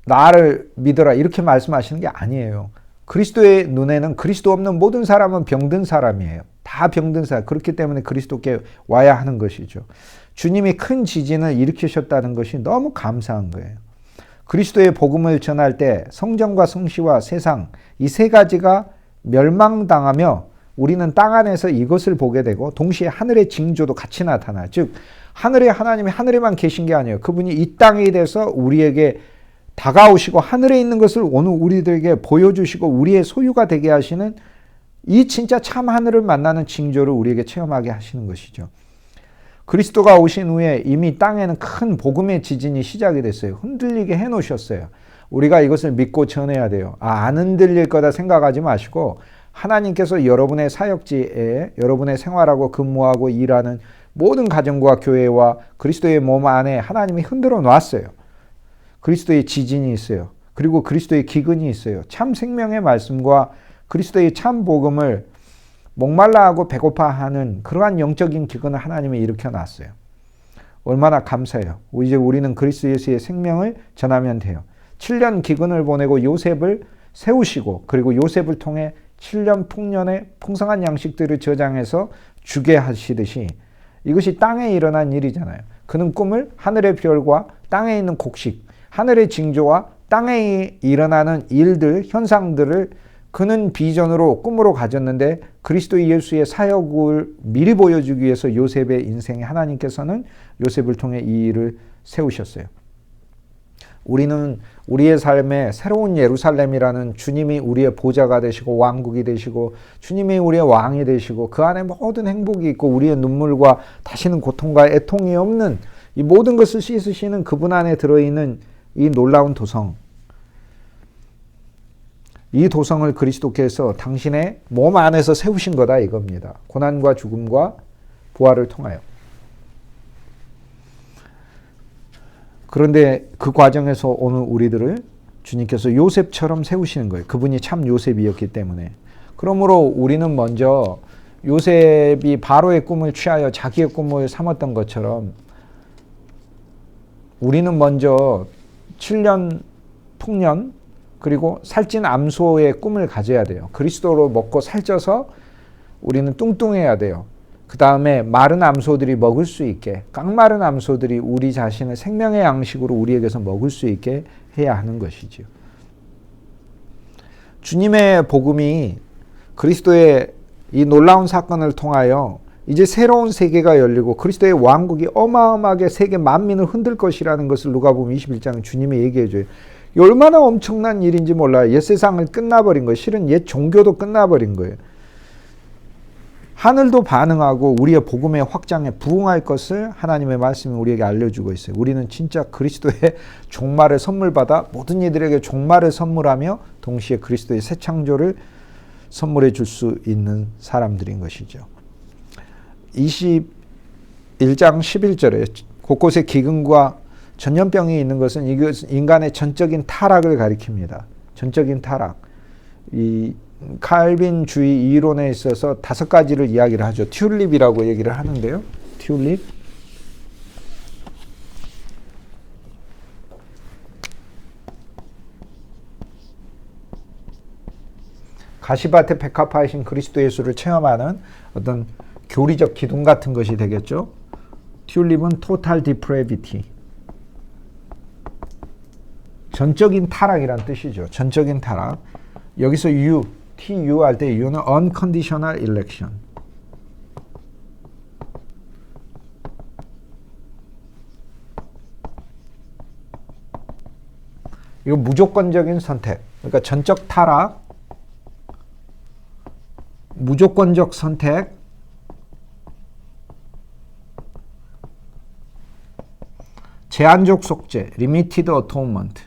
나를 믿어라 이렇게 말씀하시는 게 아니에요. 그리스도의 눈에는 그리스도 없는 모든 사람은 병든 사람이에요. 다 병든 사람. 그렇기 때문에 그리스도께 와야 하는 것이죠. 주님이 큰 지진을 일으키셨다는 것이 너무 감사한 거예요. 그리스도의 복음을 전할 때 성전과 성시와 세상 이 세 가지가 멸망당하며 우리는 땅 안에서 이것을 보게 되고 동시에 하늘의 징조도 같이 나타나요. 즉 하늘의 하나님이 하늘에만 계신 게 아니에요. 그분이 이 땅에 대해서 우리에게 다가오시고 하늘에 있는 것을 오늘 우리들에게 보여주시고 우리의 소유가 되게 하시는 이 진짜 참 하늘을 만나는 징조를 우리에게 체험하게 하시는 것이죠. 그리스도가 오신 후에 이미 땅에는 큰 복음의 지진이 시작이 됐어요. 흔들리게 해놓으셨어요. 우리가 이것을 믿고 전해야 돼요. 안 흔들릴 거다 생각하지 마시고 하나님께서 여러분의 사역지에 여러분의 생활하고 근무하고 일하는 모든 가정과 교회와 그리스도의 몸 안에 하나님이 흔들어 놨어요. 그리스도의 지진이 있어요. 그리고 그리스도의 기근이 있어요. 참 생명의 말씀과 그리스도의 참 복음을 목말라하고 배고파하는 그러한 영적인 기근을 하나님이 일으켜놨어요. 얼마나 감사해요. 이제 우리는 그리스도 예수의 생명을 전하면 돼요. 7년 기근을 보내고 요셉을 세우시고 그리고 요셉을 통해 7년 풍년의 풍성한 양식들을 저장해서 주게 하시듯이 이것이 땅에 일어난 일이잖아요. 그는 꿈을 하늘의 별과 땅에 있는 곡식, 하늘의 징조와 땅에 일어나는 일들, 현상들을 그는 비전으로 꿈으로 가졌는데 그리스도 예수의 사역을 미리 보여주기 위해서 요셉의 인생에 하나님께서는 요셉을 통해 이 일을 세우셨어요. 우리는 우리의 삶에 새로운 예루살렘이라는 주님이 우리의 보좌가 되시고 왕국이 되시고 주님이 우리의 왕이 되시고 그 안에 모든 행복이 있고 우리의 눈물과 다시는 고통과 애통이 없는 이 모든 것을 씻으시는 그분 안에 들어있는 이 놀라운 도성, 이 도성을 그리스도께서 당신의 몸 안에서 세우신 거다 이겁니다. 고난과 죽음과 부활을 통하여. 그런데 그 과정에서 오늘 우리들을 주님께서 요셉처럼 세우시는 거예요. 그분이 참 요셉이었기 때문에. 그러므로 우리는 먼저 요셉이 바로의 꿈을 취하여 자기의 꿈을 삼았던 것처럼 우리는 먼저 7년 풍년 그리고 살찐 암소의 꿈을 가져야 돼요. 그리스도로 먹고 살쪄서 우리는 뚱뚱해야 돼요. 그 다음에 마른 암소들이 먹을 수 있게, 깡마른 암소들이 우리 자신을 생명의 양식으로 우리에게서 먹을 수 있게 해야 하는 것이지요. 주님의 복음이 그리스도의 이 놀라운 사건을 통하여 이제 새로운 세계가 열리고 그리스도의 왕국이 어마어마하게 세계 만민을 흔들 것이라는 것을 누가복음 21장에 주님이 얘기해 줘요. 얼마나 엄청난 일인지 몰라요. 옛 세상을 끝나버린 거예요. 실은 옛 종교도 끝나버린 거예요. 하늘도 반응하고 우리의 복음의 확장에 부응할 것을 하나님의 말씀이 우리에게 알려주고 있어요. 우리는 진짜 그리스도의 종말을 선물받아 모든 이들에게 종말을 선물하며 동시에 그리스도의 새 창조를 선물해 줄 수 있는 사람들인 것이죠. 21장 11절에 곳곳에 기근과 전염병이 있는 것은 이것은 인간의 전적인 타락을 가리킵니다. 전적인 타락. 이 칼빈주의 이론에 있어서 5가지를 이야기를 하죠. 튤립이라고 얘기를 하는데요. 튤립. 가시밭에 백합화이신 그리스도 예수를 체험하는 어떤 교리적 기둥 같은 것이 되겠죠. 튤립은 total depravity. 전적인 타락이란 뜻이죠. 전적인 타락. 여기서 TU 할 때 U는 unconditional election. 이거 무조건적인 선택. 그러니까 전적 타락, 무조건적 선택, 제한적 속죄, limited atonement.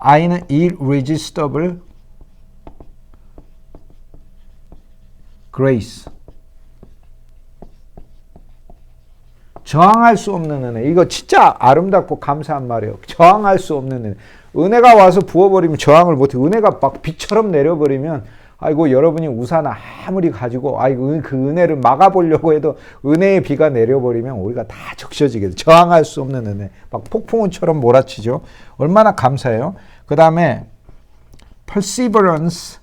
I는 irresistible grace. 저항할 수 없는 은혜. 이거 진짜 아름답고 감사한 말이에요. 저항할 수 없는 은혜. 은혜가 와서 부어버리면 저항을 못해. 은혜가 막 비처럼 내려버리면 아이고 여러분이 우산 아무리 가지고 아이고 그 은혜를 막아보려고 해도 은혜의 비가 내려버리면 우리가 다 적셔지게 돼. 저항할 수 없는 은혜. 막 폭풍우처럼 몰아치죠. 얼마나 감사해요. 그 다음에 perseverance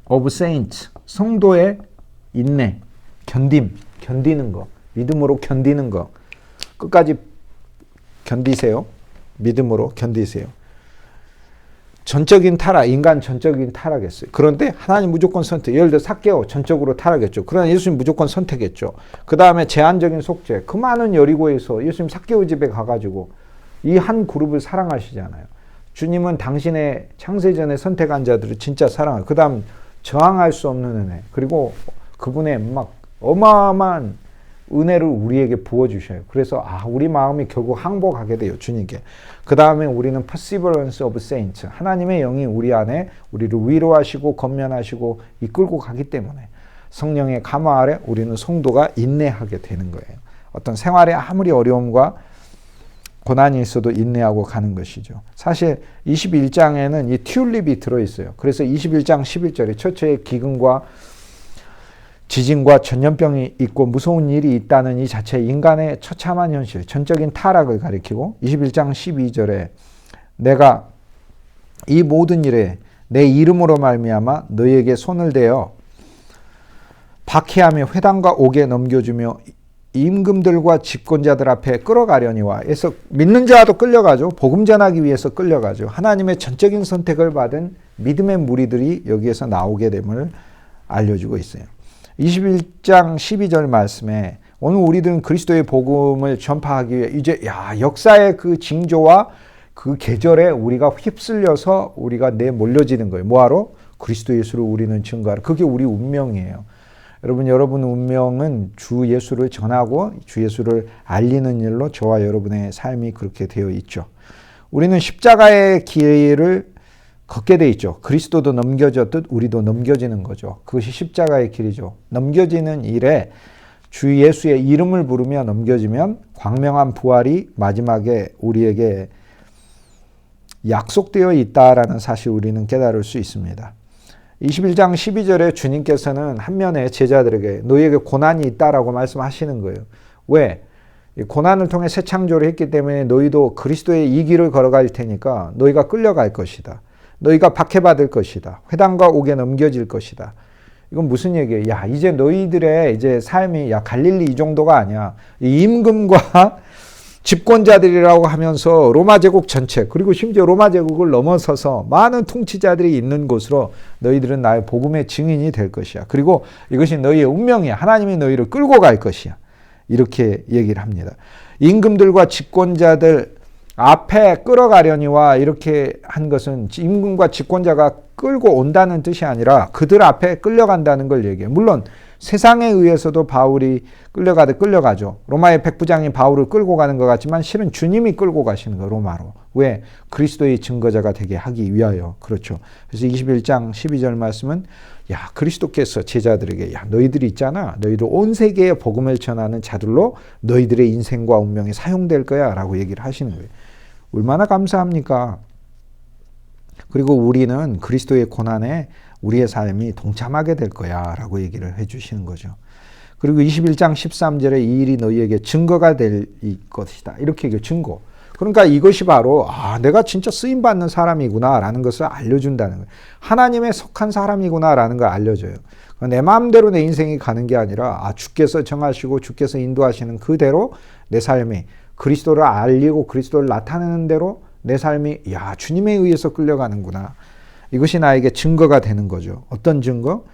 of saints. 성도의 인내, 견디는 거. 믿음으로 견디는 거. 끝까지 견디세요. 믿음으로 견디세요. 전적인 타락, 인간 전적인 타락했어요. 그런데 하나님 무조건 선택. 예를 들어 삭개오 전적으로 타락했죠. 그러나 예수님 무조건 선택했죠. 그 다음에 제한적인 속죄. 그 많은 여리고에서 예수님 삭개오 집에 가가지고 이 한 그룹을 사랑하시잖아요. 주님은 당신의 창세전에 선택한 자들을 진짜 사랑해요. 그 다음 저항할 수 없는 은혜. 그리고 그분의 막 어마어마한 은혜를 우리에게 부어주셔요. 그래서 우리 마음이 결국 항복하게 돼요. 주님께. 그 다음에 우리는 perseverance of saints. 하나님의 영이 우리 안에 우리를 위로하시고 건면하시고 이끌고 가기 때문에 성령의 감화 아래 우리는 성도가 인내하게 되는 거예요. 어떤 생활에 아무리 어려움과 고난이 있어도 인내하고 가는 것이죠. 사실 21장에는 이 튤립이 들어있어요. 그래서 21장 11절에 처처의 기근과 지진과 전염병이 있고 무서운 일이 있다는 이 자체 인간의 처참한 현실, 전적인 타락을 가리키고 21장 12절에 내가 이 모든 일에 내 이름으로 말미암아 너희에게 손을 대어 박해하며 회당과 옥에 넘겨주며 임금들과 집권자들 앞에 끌어가려니와 해서 믿는 자도 끌려가죠. 복음 전하기 위해서 끌려가죠. 하나님의 전적인 선택을 받은 믿음의 무리들이 여기에서 나오게 됨을 알려주고 있어요. 21장 12절 말씀에 오늘 우리들은 그리스도의 복음을 전파하기 위해 이제 역사의 그 징조와 그 계절에 우리가 휩쓸려서 우리가 내몰려지는 거예요. 뭐하러? 그리스도 예수를 우리는 증거하러. 그게 우리 운명이에요. 여러분 운명은 주 예수를 전하고 주 예수를 알리는 일로 저와 여러분의 삶이 그렇게 되어 있죠. 우리는 십자가의 길을 걷게 돼 있죠. 그리스도도 넘겨졌듯 우리도 넘겨지는 거죠. 그것이 십자가의 길이죠. 넘겨지는 일에 주 예수의 이름을 부르며 넘겨지면 광명한 부활이 마지막에 우리에게 약속되어 있다라는 사실 우리는 깨달을 수 있습니다. 21장 12절에 주님께서는 한면에 제자들에게 너희에게 고난이 있다라고 말씀하시는 거예요. 왜? 고난을 통해 새 창조를 했기 때문에 너희도 그리스도의 이 길을 걸어갈 테니까 너희가 끌려갈 것이다. 너희가 박해받을 것이다. 회당과 옥에 넘겨질 것이다. 이건 무슨 얘기예요? 이제 너희들의 이제 삶이 갈릴리 이 정도가 아니야. 임금과 집권자들이라고 하면서 로마 제국 전체 그리고 심지어 로마 제국을 넘어서서 많은 통치자들이 있는 곳으로 너희들은 나의 복음의 증인이 될 것이야. 그리고 이것이 너희의 운명이야. 하나님이 너희를 끌고 갈 것이야. 이렇게 얘기를 합니다. 임금들과 집권자들 앞에 끌어가려니와 이렇게 한 것은 임금과 집권자가 끌고 온다는 뜻이 아니라 그들 앞에 끌려간다는 걸 얘기해요. 물론 세상에 의해서도 바울이 끌려가죠. 로마의 백부장이 바울을 끌고 가는 것 같지만 실은 주님이 끌고 가시는 거예요. 로마로. 왜? 그리스도의 증거자가 되게 하기 위하여. 그렇죠. 그래서 21장 12절 말씀은 그리스도께서 제자들에게 너희들이 있잖아. 너희들 온 세계에 복음을 전하는 자들로 너희들의 인생과 운명이 사용될 거야 라고 얘기를 하시는 거예요. 얼마나 감사합니까? 그리고 우리는 그리스도의 고난에 우리의 삶이 동참하게 될 거야 라고 얘기를 해주시는 거죠. 그리고 21장 13절에 이 일이 너희에게 증거가 될 것이다. 이렇게 얘기해요. 증거. 그러니까 이것이 바로 내가 진짜 쓰임받는 사람이구나 라는 것을 알려준다는 거예요. 하나님에 속한 사람이구나 라는 걸 알려줘요. 내 마음대로 내 인생이 가는 게 아니라 주께서 정하시고 주께서 인도하시는 그대로 내 삶이 그리스도를 알리고 그리스도를 나타내는 대로 내 삶이 주님에 의해서 끌려가는구나. 이것이 나에게 증거가 되는 거죠. 어떤 증거?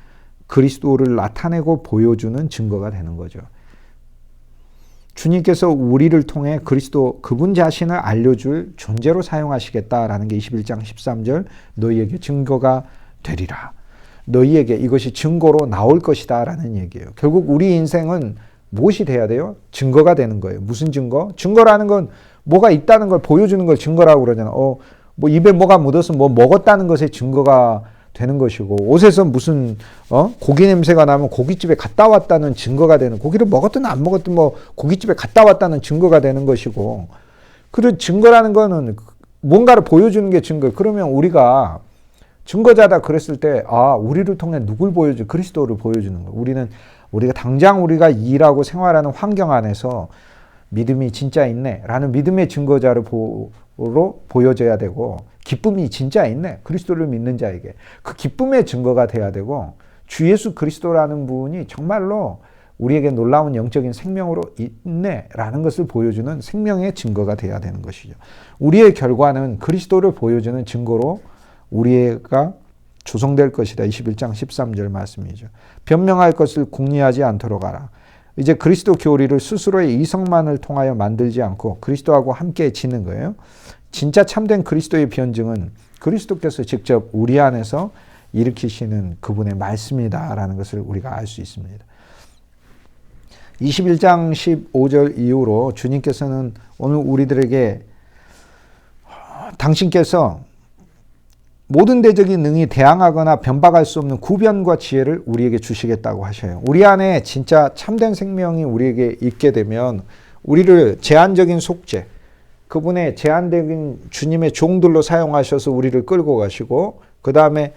그리스도를 나타내고 보여주는 증거가 되는 거죠. 주님께서 우리를 통해 그리스도 그분 자신을 알려줄 존재로 사용하시겠다라는 게 21장 13절 너희에게 증거가 되리라. 너희에게 이것이 증거로 나올 것이다 라는 얘기예요. 결국 우리 인생은 무엇이 돼야 돼요? 증거가 되는 거예요. 무슨 증거? 증거라는 건 뭐가 있다는 걸 보여주는 걸 증거라고 그러잖아. 입에 뭐가 묻어서 먹었다는 것의 증거가 되는 것이고, 옷에서 무슨 고기 냄새가 나면 고깃집에 갔다 왔다는 증거가 되는, 고기를 먹었든 안 먹었든 고깃집에 갔다 왔다는 증거가 되는 것이고, 그리고 증거라는 거는 뭔가를 보여주는 게 증거. 그러면 우리가 증거자다 그랬을 때 우리를 통해 누굴 보여줘? 그리스도를 보여주는 거. 우리가 당장 우리가 일하고 생활하는 환경 안에서 믿음이 진짜 있네 라는 믿음의 증거자로 보여져야 되고, 기쁨이 진짜 있네 그리스도를 믿는 자에게 그 기쁨의 증거가 돼야 되고, 주 예수 그리스도라는 분이 정말로 우리에게 놀라운 영적인 생명으로 있네 라는 것을 보여주는 생명의 증거가 돼야 되는 것이죠. 우리의 결과는 그리스도를 보여주는 증거로 우리가 조성될 것이다. 21장 13절 말씀이죠. 변명할 것을 궁리하지 않도록 하라. 이제 그리스도 교리를 스스로의 이성만을 통하여 만들지 않고 그리스도하고 함께 지는 거예요. 진짜 참된 그리스도의 변증은 그리스도께서 직접 우리 안에서 일으키시는 그분의 말씀이다라는 것을 우리가 알 수 있습니다. 21장 15절 이후로 주님께서는 오늘 우리들에게 당신께서 모든 대적인 능히 대항하거나 변박할 수 없는 구변과 지혜를 우리에게 주시겠다고 하셔요. 우리 안에 진짜 참된 생명이 우리에게 있게 되면 우리를 제한적인 속죄, 그분의 제한적인 주님의 종들로 사용하셔서 우리를 끌고 가시고, 그 다음에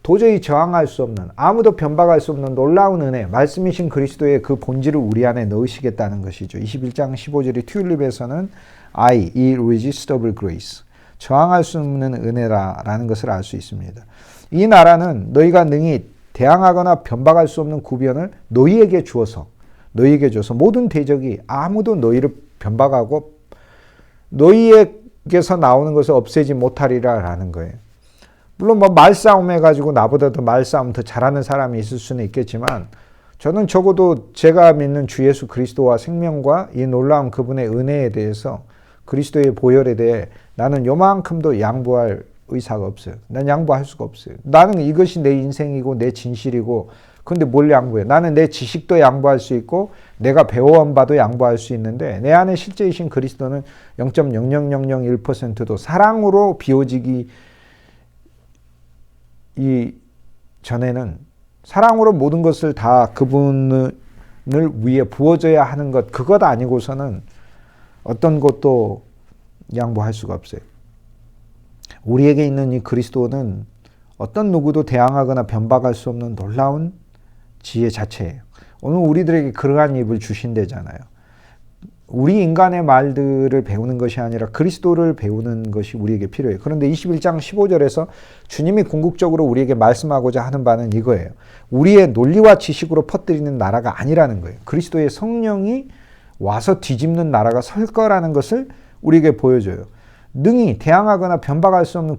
도저히 저항할 수 없는, 아무도 변박할 수 없는 놀라운 은혜, 말씀이신 그리스도의 그 본질을 우리 안에 넣으시겠다는 것이죠. 21장 15절의 튤립에서는 I, irresistible grace, 저항할 수 없는 은혜라는 것을 알 수 있습니다. 이 나라는 너희가 능히 대항하거나 변박할 수 없는 구변을 너희에게 주어서 모든 대적이 아무도 너희를 변박하고 너희에게서 나오는 것을 없애지 못하리라라는 거예요. 물론 뭐 말싸움 해가지고 나보다 더 말싸움 더 잘하는 사람이 있을 수는 있겠지만 저는 적어도 제가 믿는 주 예수 그리스도와 생명과 이 놀라운 그분의 은혜에 대해서 그리스도의 보혈에 대해 나는 요만큼도 양보할 의사가 없어요. 난 양보할 수가 없어요. 나는 이것이 내 인생이고 내 진실이고 근데 뭘 양보해? 나는 내 지식도 양보할 수 있고 내가 배워온 바도 양보할 수 있는데 내 안에 실제이신 그리스도는 0.00001%도 사랑으로 비워지기 전에는 사랑으로 모든 것을 다 그분을 위해 부어져야 하는 것 그것 아니고서는 어떤 것도 양보할 수가 없어요. 우리에게 있는 이 그리스도는 어떤 누구도 대항하거나 변박할 수 없는 놀라운 지혜 자체예요. 오늘 우리들에게 그러한 입을 주신대잖아요. 우리 인간의 말들을 배우는 것이 아니라 그리스도를 배우는 것이 우리에게 필요해요. 그런데 21장 15절에서 주님이 궁극적으로 우리에게 말씀하고자 하는 바는 이거예요. 우리의 논리와 지식으로 퍼뜨리는 나라가 아니라는 거예요. 그리스도의 성령이 와서 뒤집는 나라가 설 거라는 것을 우리에게 보여줘요. 능히 대항하거나 변박할 수 없는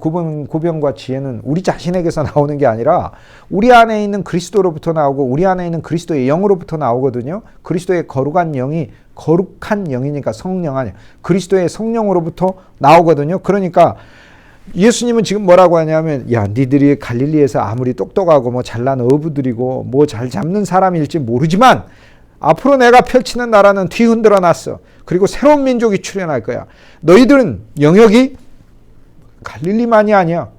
구변과 지혜는 우리 자신에게서 나오는 게 아니라 우리 안에 있는 그리스도로부터 나오고 우리 안에 있는 그리스도의 영으로부터 나오거든요. 그리스도의 거룩한 영이니까 성령 아니에요. 그리스도의 성령으로부터 나오거든요. 그러니까 예수님은 지금 뭐라고 하냐면 야 니들이 갈릴리에서 아무리 똑똑하고 뭐 잘난 어부들이고 뭐 잘 잡는 사람일지 모르지만 앞으로 내가 펼치는 나라는 뒤흔들어 놨어. 그리고 새로운 민족이 출현할 거야. 너희들은 영역이 갈릴리만이 아니야.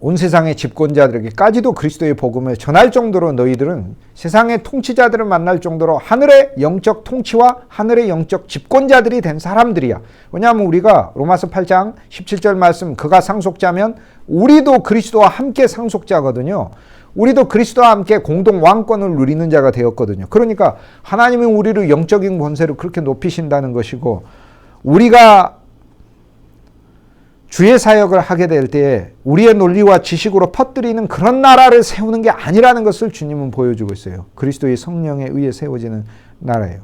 온 세상의 집권자들에게까지도 그리스도의 복음을 전할 정도로 너희들은 세상의 통치자들을 만날 정도로 하늘의 영적 통치와 하늘의 영적 집권자들이 된 사람들이야. 왜냐하면 우리가 로마서 8장 17절 말씀 그가 상속자면 우리도 그리스도와 함께 상속자거든요. 우리도 그리스도와 함께 공동 왕권을 누리는 자가 되었거든요. 그러니까 하나님이 우리를 영적인 권세로 그렇게 높이신다는 것이고 우리가 주의 사역을 하게 될 때에 우리의 논리와 지식으로 퍼뜨리는 그런 나라를 세우는 게 아니라는 것을 주님은 보여주고 있어요. 그리스도의 성령에 의해 세워지는 나라예요.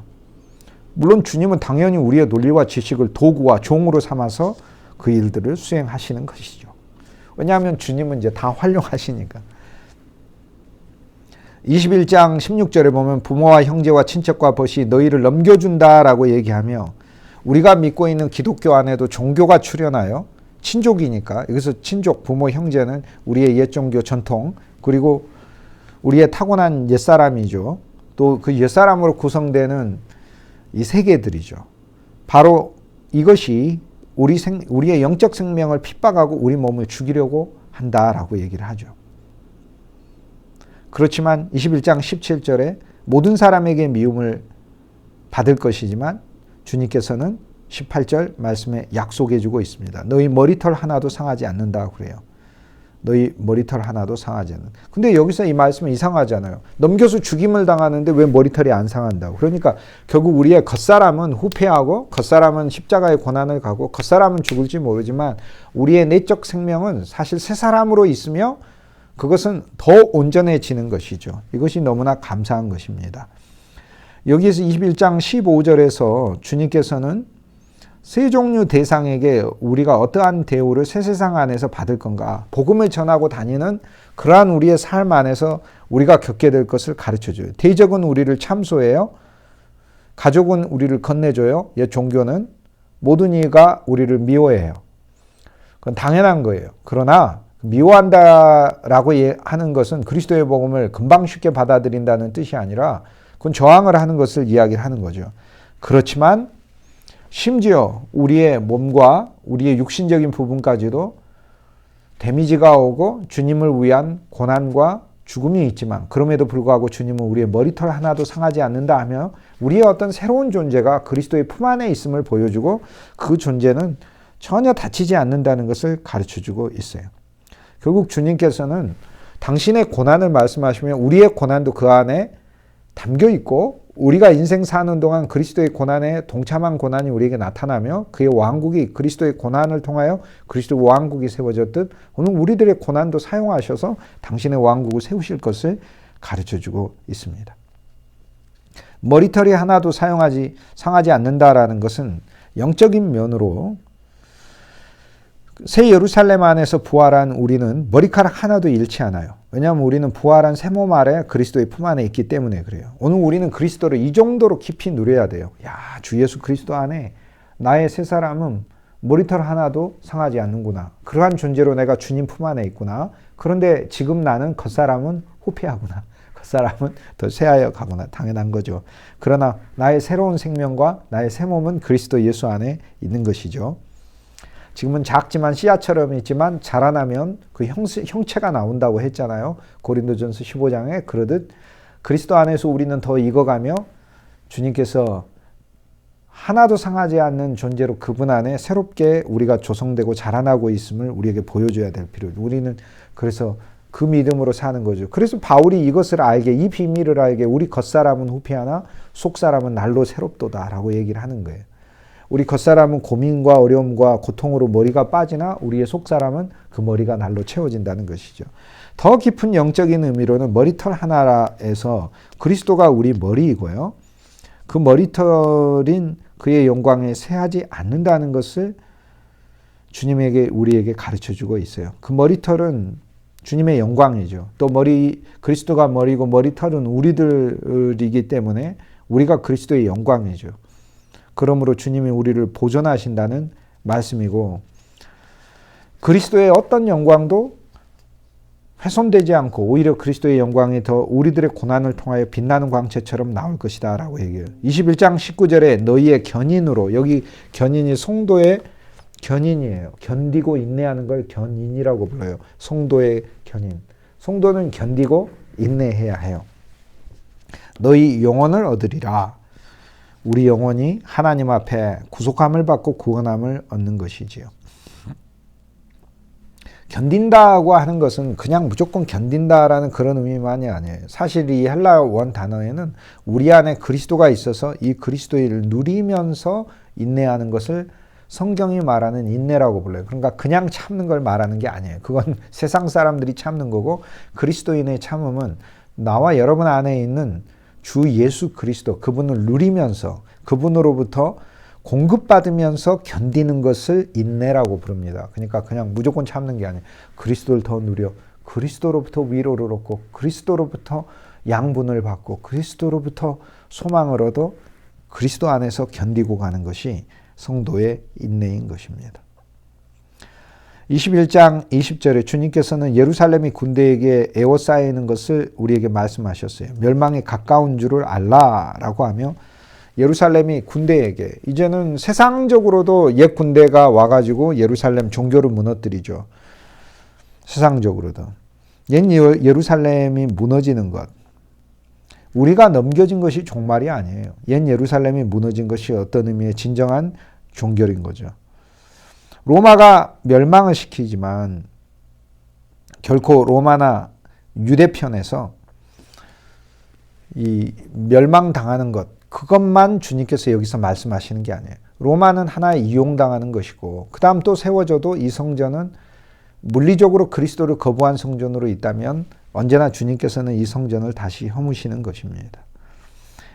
물론 주님은 당연히 우리의 논리와 지식을 도구와 종으로 삼아서 그 일들을 수행하시는 것이죠. 왜냐하면 주님은 이제 다 활용하시니까. 21장 16절에 보면 부모와 형제와 친척과 벗이 너희를 넘겨준다라고 얘기하며 우리가 믿고 있는 기독교 안에도 종교가 출현하여 친족이니까 여기서 친족, 부모, 형제는 우리의 옛종교 전통 그리고 우리의 타고난 옛사람이죠. 또 그 옛사람으로 구성되는 이 세계들이죠. 바로 이것이 우리의 영적 생명을 핍박하고 우리 몸을 죽이려고 한다라고 얘기를 하죠. 그렇지만 21장 17절에 모든 사람에게 미움을 받을 것이지만 주님께서는 18절 말씀에 약속해 주고 있습니다. 너희 머리털 하나도 상하지 않는다고 그래요. 너희 머리털 하나도 상하지 않는다. 근데 여기서 이 말씀은 이상하잖아요. 넘겨서 죽임을 당하는데 왜 머리털이 안 상한다고. 그러니까 결국 우리의 겉사람은 후패하고 겉사람은 십자가의 고난을 가고 겉사람은 죽을지 모르지만 우리의 내적 생명은 사실 새 사람으로 있으며 그것은 더 온전해지는 것이죠. 이것이 너무나 감사한 것입니다. 여기에서 21장 15절에서 주님께서는 세 종류 대상에게 우리가 어떠한 대우를 새 세상 안에서 받을 건가, 복음을 전하고 다니는 그러한 우리의 삶 안에서 우리가 겪게 될 것을 가르쳐줘요. 대적은 우리를 참소해요. 가족은 우리를 건네줘요. 옛 종교는 모든 이가 우리를 미워해요. 그건 당연한 거예요. 그러나 미워한다라고 하는 것은 그리스도의 복음을 금방 쉽게 받아들인다는 뜻이 아니라 그건 저항을 하는 것을 이야기를 하는 거죠. 그렇지만 심지어 우리의 몸과 우리의 육신적인 부분까지도 데미지가 오고 주님을 위한 고난과 죽음이 있지만 그럼에도 불구하고 주님은 우리의 머리털 하나도 상하지 않는다 하며 우리의 어떤 새로운 존재가 그리스도의 품 안에 있음을 보여주고 그 존재는 전혀 다치지 않는다는 것을 가르쳐주고 있어요. 결국 주님께서는 당신의 고난을 말씀하시면 우리의 고난도 그 안에 담겨 있고 우리가 인생 사는 동안 그리스도의 고난에 동참한 고난이 우리에게 나타나며 그의 왕국이 그리스도의 고난을 통하여 그리스도의 왕국이 세워졌듯 오늘 우리들의 고난도 사용하셔서 당신의 왕국을 세우실 것을 가르쳐주고 있습니다. 머리털이 하나도 상하지 않는다라는 것은 영적인 면으로 새 예루살렘 안에서 부활한 우리는 머리카락 하나도 잃지 않아요. 왜냐하면 우리는 부활한 새 몸 아래 그리스도의 품 안에 있기 때문에 그래요. 오늘 우리는 그리스도를 이 정도로 깊이 누려야 돼요. 주 예수 그리스도 안에 나의 새 사람은 머리털 하나도 상하지 않는구나. 그러한 존재로 내가 주님 품 안에 있구나. 그런데 지금 나는 겉사람은 후패하구나. 겉사람은 더 쇠하여 가구나. 당연한 거죠. 그러나 나의 새로운 생명과 나의 새 몸은 그리스도 예수 안에 있는 것이죠. 지금은 작지만 씨앗처럼 있지만 자라나면 그 형체가 나온다고 했잖아요. 고린도전서 15장에 그러듯 그리스도 안에서 우리는 더 익어가며 주님께서 하나도 상하지 않는 존재로 그분 안에 새롭게 우리가 조성되고 자라나고 있음을 우리에게 보여줘야 될 필요죠. 우리는 그래서 그 믿음으로 사는 거죠. 그래서 바울이 이것을 알게, 이 비밀을 알게 우리 겉사람은 후패하나 속사람은 날로 새롭도다라고 얘기를 하는 거예요. 우리 겉사람은 고민과 어려움과 고통으로 머리가 빠지나 우리의 속사람은 그 머리가 날로 채워진다는 것이죠. 더 깊은 영적인 의미로는 머리털 하나에서 그리스도가 우리 머리이고요. 그 머리털인 그의 영광에 새하지 않는다는 것을 주님에게 우리에게 가르쳐주고 있어요. 그 머리털은 주님의 영광이죠. 또 그리스도가 머리고 머리털은 우리들이기 때문에 우리가 그리스도의 영광이죠. 그러므로 주님이 우리를 보존하신다는 말씀이고 그리스도의 어떤 영광도 훼손되지 않고 오히려 그리스도의 영광이 더 우리들의 고난을 통하여 빛나는 광채처럼 나올 것이다 라고 얘기해요. 21장 19절에 너희의 견인으로, 여기 견인이 성도의 견인이에요. 견디고 인내하는 걸 견인이라고 불러요. 성도의 견인. 성도는 견디고 인내해야 해요. 너희 영혼을 얻으리라. 우리 영혼이 하나님 앞에 구속함을 받고 구원함을 얻는 것이지요. 견딘다고 하는 것은 그냥 무조건 견딘다라는 그런 의미만이 아니에요. 사실 이 헬라 원 단어에는 우리 안에 그리스도가 있어서 이 그리스도를 누리면서 인내하는 것을 성경이 말하는 인내라고 불러요. 그러니까 그냥 참는 걸 말하는 게 아니에요. 그건 세상 사람들이 참는 거고 그리스도인의 참음은 나와 여러분 안에 있는 주 예수 그리스도 그분을 누리면서 그분으로부터 공급받으면서 견디는 것을 인내라고 부릅니다. 그러니까 그냥 무조건 참는 게 아니에요. 그리스도를 더 누려 그리스도로부터 위로를 얻고 그리스도로부터 양분을 받고 그리스도로부터 소망을 얻어 그리스도 안에서 견디고 가는 것이 성도의 인내인 것입니다. 21장 20절에 주님께서는 예루살렘이 군대에게 에워싸이는 것을 우리에게 말씀하셨어요. 멸망에 가까운 줄을 알라라고 하며 예루살렘이 군대에게 이제는 세상적으로도 옛 군대가 와가지고 예루살렘 종교를 무너뜨리죠. 세상적으로도. 옛 예루살렘이 무너지는 것. 우리가 넘겨진 것이 종말이 아니에요. 옛 예루살렘이 무너진 것이 어떤 의미의 진정한 종결인 거죠. 로마가 멸망을 시키지만 결코 로마나 유대편에서 이 멸망당하는 것, 그것만 주님께서 여기서 말씀하시는 게 아니에요. 로마는 하나의 이용당하는 것이고 그 다음 또 세워져도 이 성전은 물리적으로 그리스도를 거부한 성전으로 있다면 언제나 주님께서는 이 성전을 다시 허무시는 것입니다.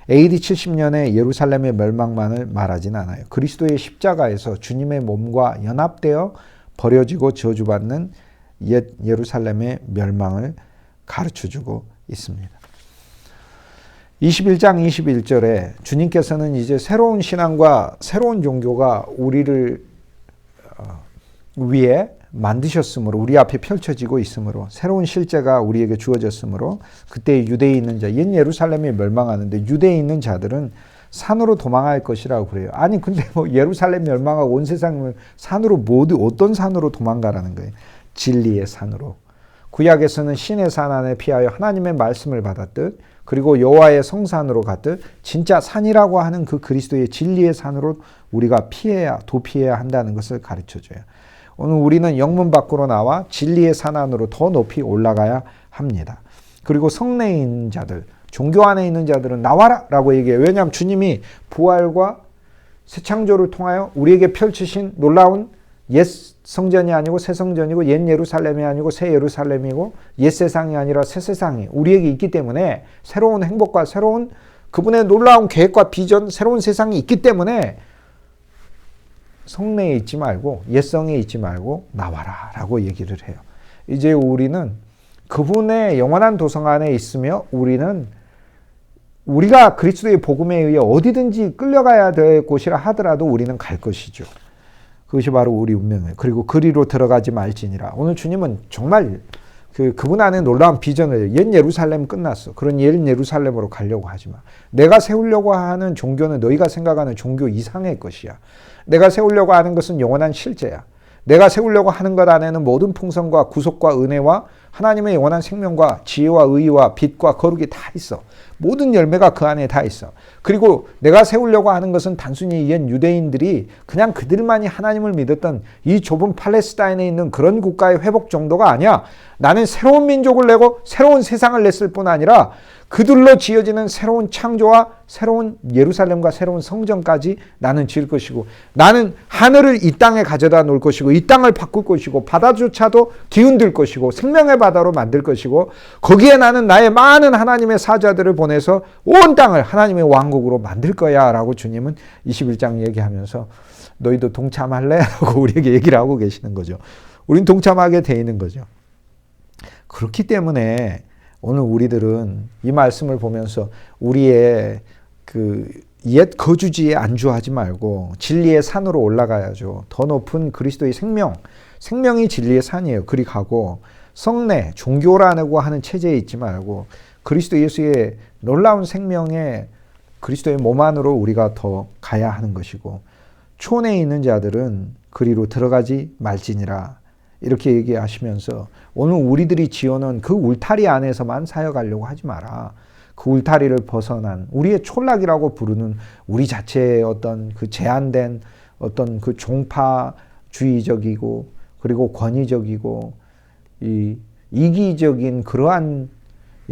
AD 70년에 예루살렘의 멸망만을 말하진 않아요. 그리스도의 십자가에서 주님의 몸과 연합되어 버려지고 저주받는 옛 예루살렘의 멸망을 가르쳐주고 있습니다. 21장 21절에 주님께서는 이제 새로운 신앙과 새로운 종교가 우리를 위해 만드셨으므로 우리 앞에 펼쳐지고 있으므로 새로운 실제가 우리에게 주어졌으므로 그때 유대에 있는 자, 옛 예루살렘이 멸망하는데 유대에 있는 자들은 산으로 도망할 것이라고 그래요. 아니 근데 뭐 예루살렘 멸망하고 온 세상을 산으로 모두 어떤 산으로 도망가라는 거예요. 진리의 산으로. 구약에서는 신의 산 안에 피하여 하나님의 말씀을 받았듯 그리고 여호와의 성산으로 갔듯 진짜 산이라고 하는 그 그리스도의 진리의 산으로 우리가 도피해야 한다는 것을 가르쳐줘요. 오늘 우리는 영문 밖으로 나와 진리의 산 안으로 더 높이 올라가야 합니다. 그리고 성내인 자들, 종교 안에 있는 자들은 나와라 라고 얘기해요. 왜냐하면 주님이 부활과 새 창조를 통하여 우리에게 펼치신 놀라운 옛 성전이 아니고 새 성전이고 옛 예루살렘이 아니고 새 예루살렘이고 옛 세상이 아니라 새 세상이 우리에게 있기 때문에 새로운 행복과 새로운 그분의 놀라운 계획과 비전, 새로운 세상이 있기 때문에 성내에 있지 말고 옛성에 있지 말고 나와라 라고 얘기를 해요. 이제 우리는 그분의 영원한 도성 안에 있으며 우리가 그리스도의 복음에 의해 어디든지 끌려가야 될 곳이라 하더라도 우리는 갈 것이죠. 그것이 바로 우리 운명이에요. 그리고 그리로 들어가지 말지니라. 오늘 주님은 정말 그분 안에 놀라운 비전을 옛 예루살렘 끝났어. 그런 옛 예루살렘으로 가려고 하지 마. 내가 세우려고 하는 종교는 너희가 생각하는 종교 이상의 것이야. 내가 세우려고 하는 것은 영원한 실제야. 내가 세우려고 하는 것 안에는 모든 풍성과 구속과 은혜와 하나님의 영원한 생명과 지혜와 의와 빛과 거룩이 다 있어. 모든 열매가 그 안에 다 있어. 그리고 내가 세우려고 하는 것은 단순히 옛 유대인들이 그냥 그들만이 하나님을 믿었던 이 좁은 팔레스타인에 있는 그런 국가의 회복 정도가 아니야. 나는 새로운 민족을 내고 새로운 세상을 냈을 뿐 아니라 그들로 지어지는 새로운 창조와 새로운 예루살렘과 새로운 성전까지 나는 지을 것이고 나는 하늘을 이 땅에 가져다 놓을 것이고 이 땅을 바꿀 것이고 바다조차도 기운들 것이고 생명의 바다로 만들 것이고 거기에 나는 나의 많은 하나님의 사자들을 보내서 온 땅을 하나님의 왕국으로 만들 거야 라고 주님은 21장 얘기하면서 너희도 동참할래? 라고 우리에게 얘기를 하고 계시는 거죠. 우린 동참하게 돼 있는 거죠. 그렇기 때문에 오늘 우리들은 이 말씀을 보면서 우리의 옛 거주지에 안주하지 말고 진리의 산으로 올라가야죠. 더 높은 그리스도의 생명이 진리의 산이에요. 그리 가고 성내, 종교라고 하는 체제에 있지 말고 그리스도 예수의 놀라운 생명에 그리스도의 몸 안으로 우리가 더 가야 하는 것이고 촌에 있는 자들은 그리로 들어가지 말지니라. 이렇게 얘기하시면서 오늘 우리들이 지어놓은 그 울타리 안에서만 사역하려고 하지 마라. 그 울타리를 벗어난 우리의 촌락이라고 부르는 우리 자체의 어떤 그 제한된 어떤 그 종파주의적이고 그리고 권위적이고 이기적인 그러한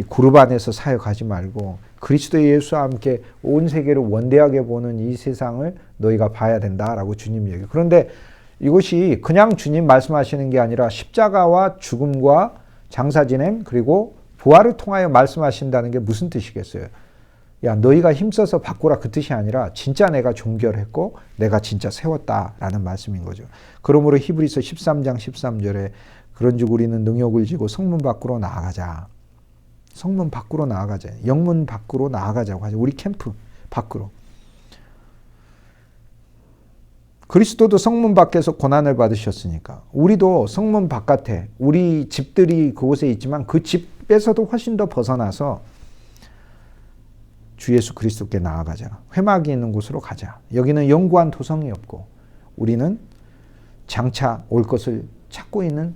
그룹 안에서 사역하지 말고 그리스도 예수와 함께 온 세계를 원대하게 보는 이 세상을 너희가 봐야 된다라고 주님 얘기해요. 그런데 이것이 그냥 주님 말씀하시는 게 아니라 십자가와 죽음과 장사지냄 그리고 부활을 통하여 말씀하신다는 게 무슨 뜻이겠어요? 야, 너희가 힘써서 바꾸라 그 뜻이 아니라 진짜 내가 종결했고 내가 진짜 세웠다라는 말씀인 거죠. 그러므로 히브리서 13장 13절에 그런즉 우리는 능욕을 지고 성문 밖으로 나아가자. 성문 밖으로 나아가자. 영문 밖으로 나아가자고 하죠. 우리 캠프 밖으로. 그리스도도 성문 밖에서 고난을 받으셨으니까 우리도 성문 바깥에 우리 집들이 그곳에 있지만 그 집에서도 훨씬 더 벗어나서 주 예수 그리스도께 나아가자. 회막이 있는 곳으로 가자. 여기는 영구한 도성이 없고 우리는 장차 올 것을 찾고 있는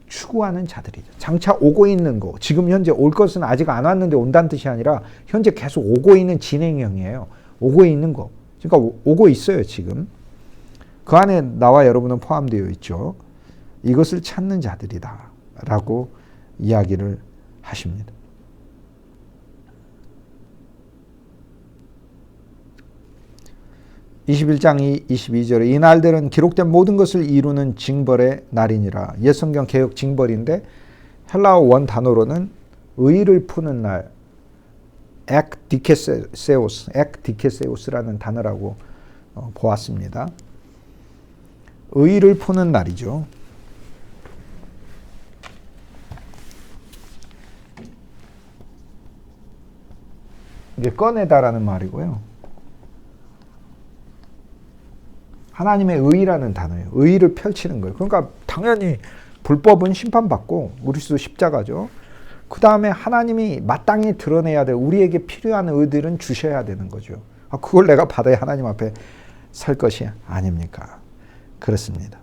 추구하는 자들이죠. 장차 오고 있는 거. 지금 현재 올 것은 아직 안 왔는데 온다는 뜻이 아니라 현재 계속 오고 있는 진행형이에요. 오고 있는 거. 그러니까 오고 있어요 지금. 그 안에 나와 여러분은 포함되어 있죠. 이것을 찾는 자들이다 라고 이야기를 하십니다. (21장 22절에) 이 날들은 기록된 모든 것을 이루는 징벌의 날이니라. 옛성경 개역 징벌인데 헬라어 원 단어로는 의를 푸는 날 ekdikeseos라는 단어라고 보았습니다. 의를 푸는 날이죠. 이게 꺼내다라는 말이고요. 하나님의 의라는 단어예요. 의를 펼치는 거예요. 그러니까 당연히 불법은 심판받고 그리스도 십자가죠. 그 다음에 하나님이 마땅히 드러내야 될 우리에게 필요한 의들은 주셔야 되는 거죠. 그걸 내가 받아야 하나님 앞에 설 것이 아닙니까? 그렇습니다.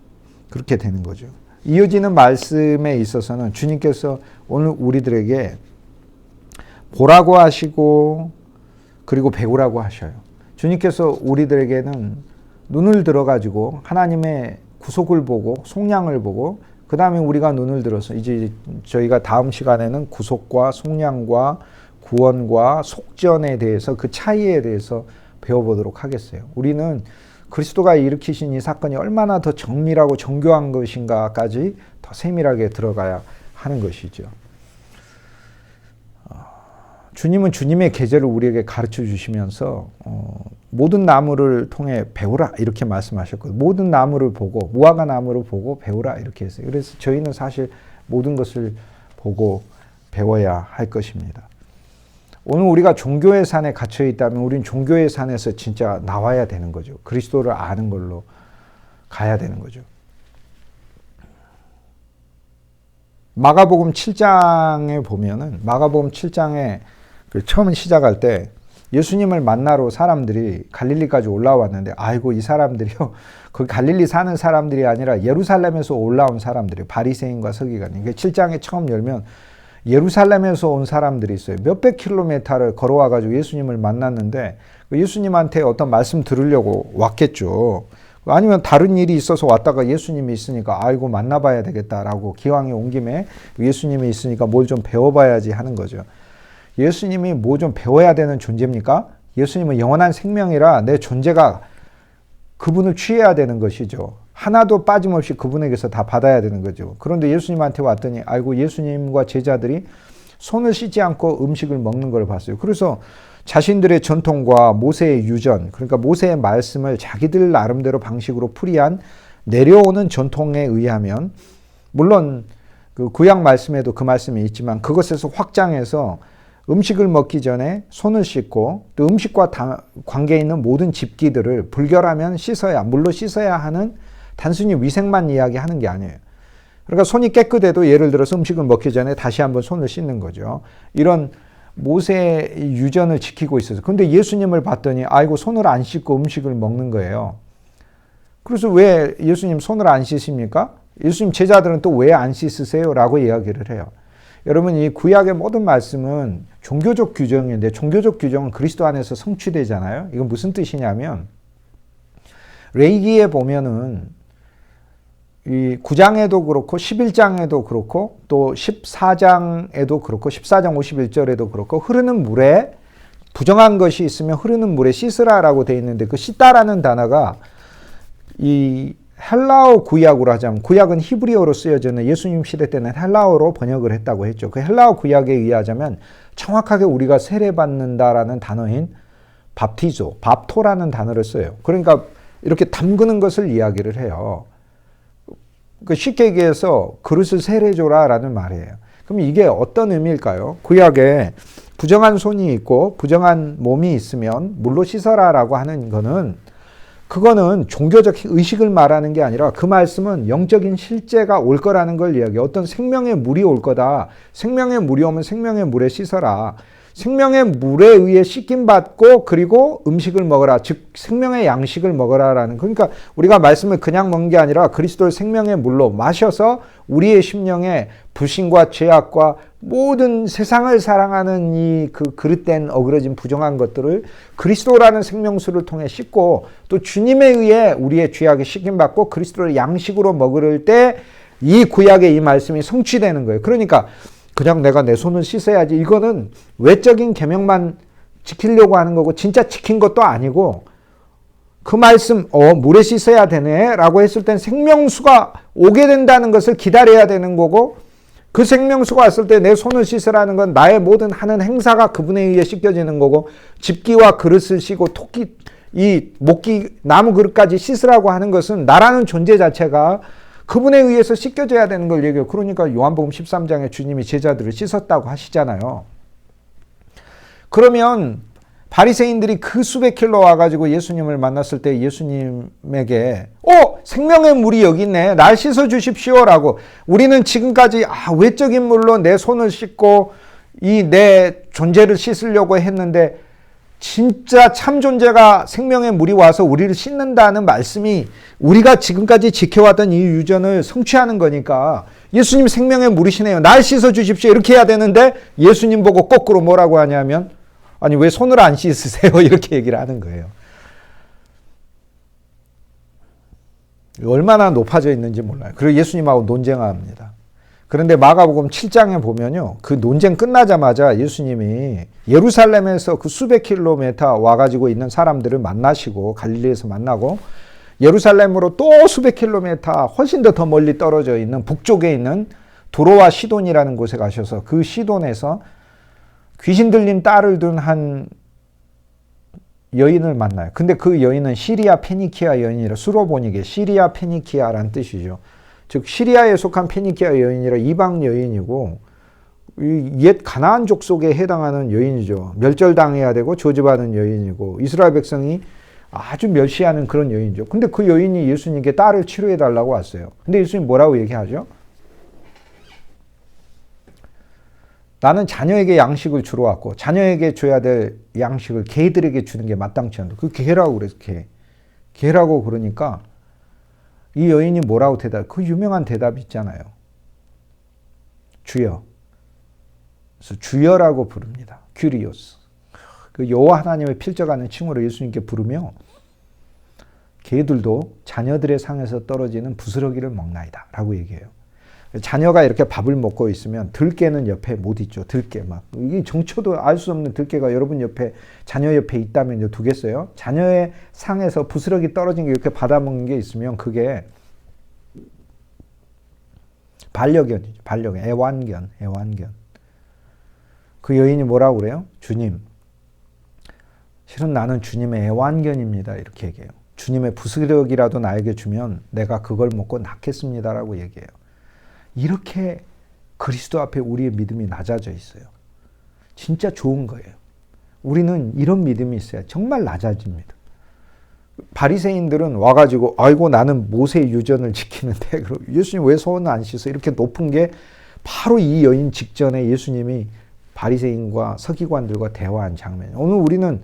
그렇게 되는 거죠. 이어지는 말씀에 있어서는 주님께서 오늘 우리들에게 보라고 하시고 그리고 배우라고 하셔요. 주님께서 우리들에게는 눈을 들어가지고 하나님의 구속을 보고 속량을 보고 그 다음에 우리가 눈을 들어서 이제 저희가 다음 시간에는 구속과 속량과 구원과 속전에 대해서 그 차이에 대해서 배워보도록 하겠어요. 우리는 그리스도가 일으키신 이 사건이 얼마나 더 정밀하고 정교한 것인가까지 더 세밀하게 들어가야 하는 것이죠. 주님은 주님의 계절을 우리에게 가르쳐 주시면서 모든 나무를 통해 배우라 이렇게 말씀하셨거든요. 모든 나무를 보고 무화과 나무를 보고 배우라 이렇게 했어요. 그래서 저희는 사실 모든 것을 보고 배워야 할 것입니다. 오늘 우리가 종교의 산에 갇혀 있다면 우리는 종교의 산에서 진짜 나와야 되는 거죠. 그리스도를 아는 걸로 가야 되는 거죠. 마가복음 7장에 보면은 마가복음 7장에 처음 시작할 때 예수님을 만나러 사람들이 갈릴리까지 올라왔는데 아이고 이 사람들이요. 거기 갈릴리 사는 사람들이 아니라 예루살렘에서 올라온 사람들이 바리새인과 서기관이. 7장에 처음 열면 예루살렘에서 온 사람들이 있어요. 몇백 킬로미터를 걸어와가지고 예수님을 만났는데 예수님한테 어떤 말씀 들으려고 왔겠죠. 아니면 다른 일이 있어서 왔다가 예수님이 있으니까 아이고 만나봐야 되겠다라고 기왕에 온 김에 예수님이 있으니까 뭘 좀 배워봐야지 하는 거죠. 예수님이 뭐 좀 배워야 되는 존재입니까? 예수님은 영원한 생명이라 내 존재가 그분을 취해야 되는 것이죠. 하나도 빠짐없이 그분에게서 다 받아야 되는 거죠. 그런데 예수님한테 왔더니 아이고 예수님과 제자들이 손을 씻지 않고 음식을 먹는 걸 봤어요. 그래서 자신들의 전통과 모세의 유전, 그러니까 모세의 말씀을 자기들 나름대로 방식으로 풀이한 내려오는 전통에 의하면 물론 그 구약 말씀에도 그 말씀이 있지만 그것에서 확장해서 음식을 먹기 전에 손을 씻고 또 음식과 관계 있는 모든 집기들을 불결하면 씻어야 물로 씻어야 하는 단순히 위생만 이야기하는 게 아니에요. 그러니까 손이 깨끗해도 예를 들어서 음식을 먹기 전에 다시 한번 손을 씻는 거죠. 이런 모세의 유전을 지키고 있어서. 근데 예수님을 봤더니 아이고 손을 안 씻고 음식을 먹는 거예요. 그래서 왜 예수님 손을 안 씻습니까? 예수님 제자들은 또 왜 안 씻으세요? 라고 이야기를 해요. 여러분 이 구약의 모든 말씀은 종교적 규정인데 종교적 규정은 그리스도 안에서 성취되잖아요. 이건 무슨 뜻이냐면 레위기에 보면은 이 9장에도 그렇고 11장에도 그렇고 또 14장에도 그렇고 14장 51절에도 그렇고 흐르는 물에 부정한 것이 있으면 흐르는 물에 씻으라라고 되어 있는데 그 씻다라는 단어가 이 헬라어 구약으로 하자면 구약은 히브리어로 쓰여져는 예수님 시대 때는 헬라어로 번역을 했다고 했죠. 그 헬라어 구약에 의하자면 정확하게 우리가 세례받는다라는 단어인 밥티조, 밥토라는 단어를 써요. 그러니까 이렇게 담그는 것을 이야기를 해요. 쉽게 얘기해서 그릇을 세례줘라라는 말이에요. 그럼 이게 어떤 의미일까요? 구약에 부정한 손이 있고 부정한 몸이 있으면 물로 씻어라라고 하는 거는 그거는 종교적 의식을 말하는 게 아니라 그 말씀은 영적인 실제가 올 거라는 걸 이야기해요. 어떤 생명의 물이 올 거다. 생명의 물이 오면 생명의 물에 씻어라. 생명의 물에 의해 씻김받고 그리고 음식을 먹어라. 즉 생명의 양식을 먹어라라는 그러니까 우리가 말씀을 그냥 먹는 게 아니라 그리스도를 생명의 물로 마셔서 우리의 심령에 불신과 죄악과 모든 세상을 사랑하는 이 그 그릇된 어그러진 부정한 것들을 그리스도라는 생명수를 통해 씻고 또 주님에 의해 우리의 죄악이 씻김받고 그리스도를 양식으로 먹을 때 이 구약의 이 말씀이 성취되는 거예요. 그러니까 그냥 내가 내 손을 씻어야지. 이거는 외적인 계명만 지키려고 하는 거고 진짜 지킨 것도 아니고 그 말씀 물에 씻어야 되네 라고 했을 땐 생명수가 오게 된다는 것을 기다려야 되는 거고 그 생명수가 왔을 때 내 손을 씻으라는 건 나의 모든 하는 행사가 그분에 의해 씻겨지는 거고 집기와 그릇을 씻고 토끼 이 목기 나무 그릇까지 씻으라고 하는 것은 나라는 존재 자체가 그분에 의해서 씻겨져야 되는 걸 얘기해요. 그러니까 요한복음 13장에 주님이 제자들을 씻었다고 하시잖아요. 그러면 바리새인들이 그 수백 킬로 와가지고 예수님을 만났을 때 예수님에게 생명의 물이 여기 있네. 날 씻어 주십시오라고. 우리는 지금까지 외적인 물로 내 손을 씻고 이 내 존재를 씻으려고 했는데 진짜 참 존재가 생명의 물이 와서 우리를 씻는다는 말씀이 우리가 지금까지 지켜왔던 이 유전을 성취하는 거니까 예수님 생명의 물이시네요. 날 씻어 주십시오. 이렇게 해야 되는데 예수님 보고 거꾸로 뭐라고 하냐면 아니 왜 손을 안 씻으세요? 이렇게 얘기를 하는 거예요. 얼마나 높아져 있는지 몰라요. 그리고 예수님하고 논쟁합니다. 그런데 마가복음 7장에 보면요. 그 논쟁 끝나자마자 예수님이 예루살렘에서 그 수백 킬로미터 와가지고 있는 사람들을 만나시고 갈릴리에서 만나고 예루살렘으로 또 수백 킬로미터 훨씬 더 멀리 떨어져 있는 북쪽에 있는 두로와 시돈이라는 곳에 가셔서 그 시돈에서 귀신 들린 딸을 둔 한 여인을 만나요. 근데 그 여인은 시리아 페니키아 여인이라 수로보니게 시리아 페니키아라는 뜻이죠. 즉 시리아에 속한 페니키아 여인이라 이방 여인이고 옛 가나안 족속에 해당하는 여인이죠. 멸절당해야 되고 저주받은 여인이고 이스라엘 백성이 아주 멸시하는 그런 여인이죠. 근데 그 여인이 예수님께 딸을 치료해 달라고 왔어요. 근데 예수님 뭐라고 얘기하죠? 나는 자녀에게 양식을 주러 왔고 자녀에게 줘야 될 양식을 개들에게 주는 게 마땅치 않다. 그 개라고 그래서 개라고 그러니까 이 여인이 뭐라고 그 유명한 대답 있잖아요. 주여. 그래서 주여라고 부릅니다. 큐리오스. 그 여호와 하나님을 필적하는 칭호로 예수님께 부르며 개들도 자녀들의 상에서 떨어지는 부스러기를 먹나이다 라고 얘기해요. 자녀가 이렇게 밥을 먹고 있으면 들개는 옆에 못 있죠. 들개 막. 이게 정초도 알 수 없는 들개가 여러분 옆에 자녀 옆에 있다면 두겠어요? 자녀의 상에서 부스러기 떨어진 게 이렇게 받아먹는 게 있으면 그게 반려견이죠. 반려견. 애완견. 그 여인이 뭐라고 그래요? 주님. 실은 나는 주님의 애완견입니다. 이렇게 얘기해요. 주님의 부스러기라도 나에게 주면 내가 그걸 먹고 낫겠습니다라고 얘기해요. 이렇게 그리스도 앞에 우리의 믿음이 낮아져 있어요. 진짜 좋은 거예요. 우리는 이런 믿음이 있어야 정말 낮아집니다. 바리새인들은 와가지고 아이고 나는 모세 유전을 지키는데 예수님 왜 손 안 씻어? 이렇게 높은 게 바로 이 여인 직전에 예수님이 바리새인과 서기관들과 대화한 장면이에요. 오늘 우리는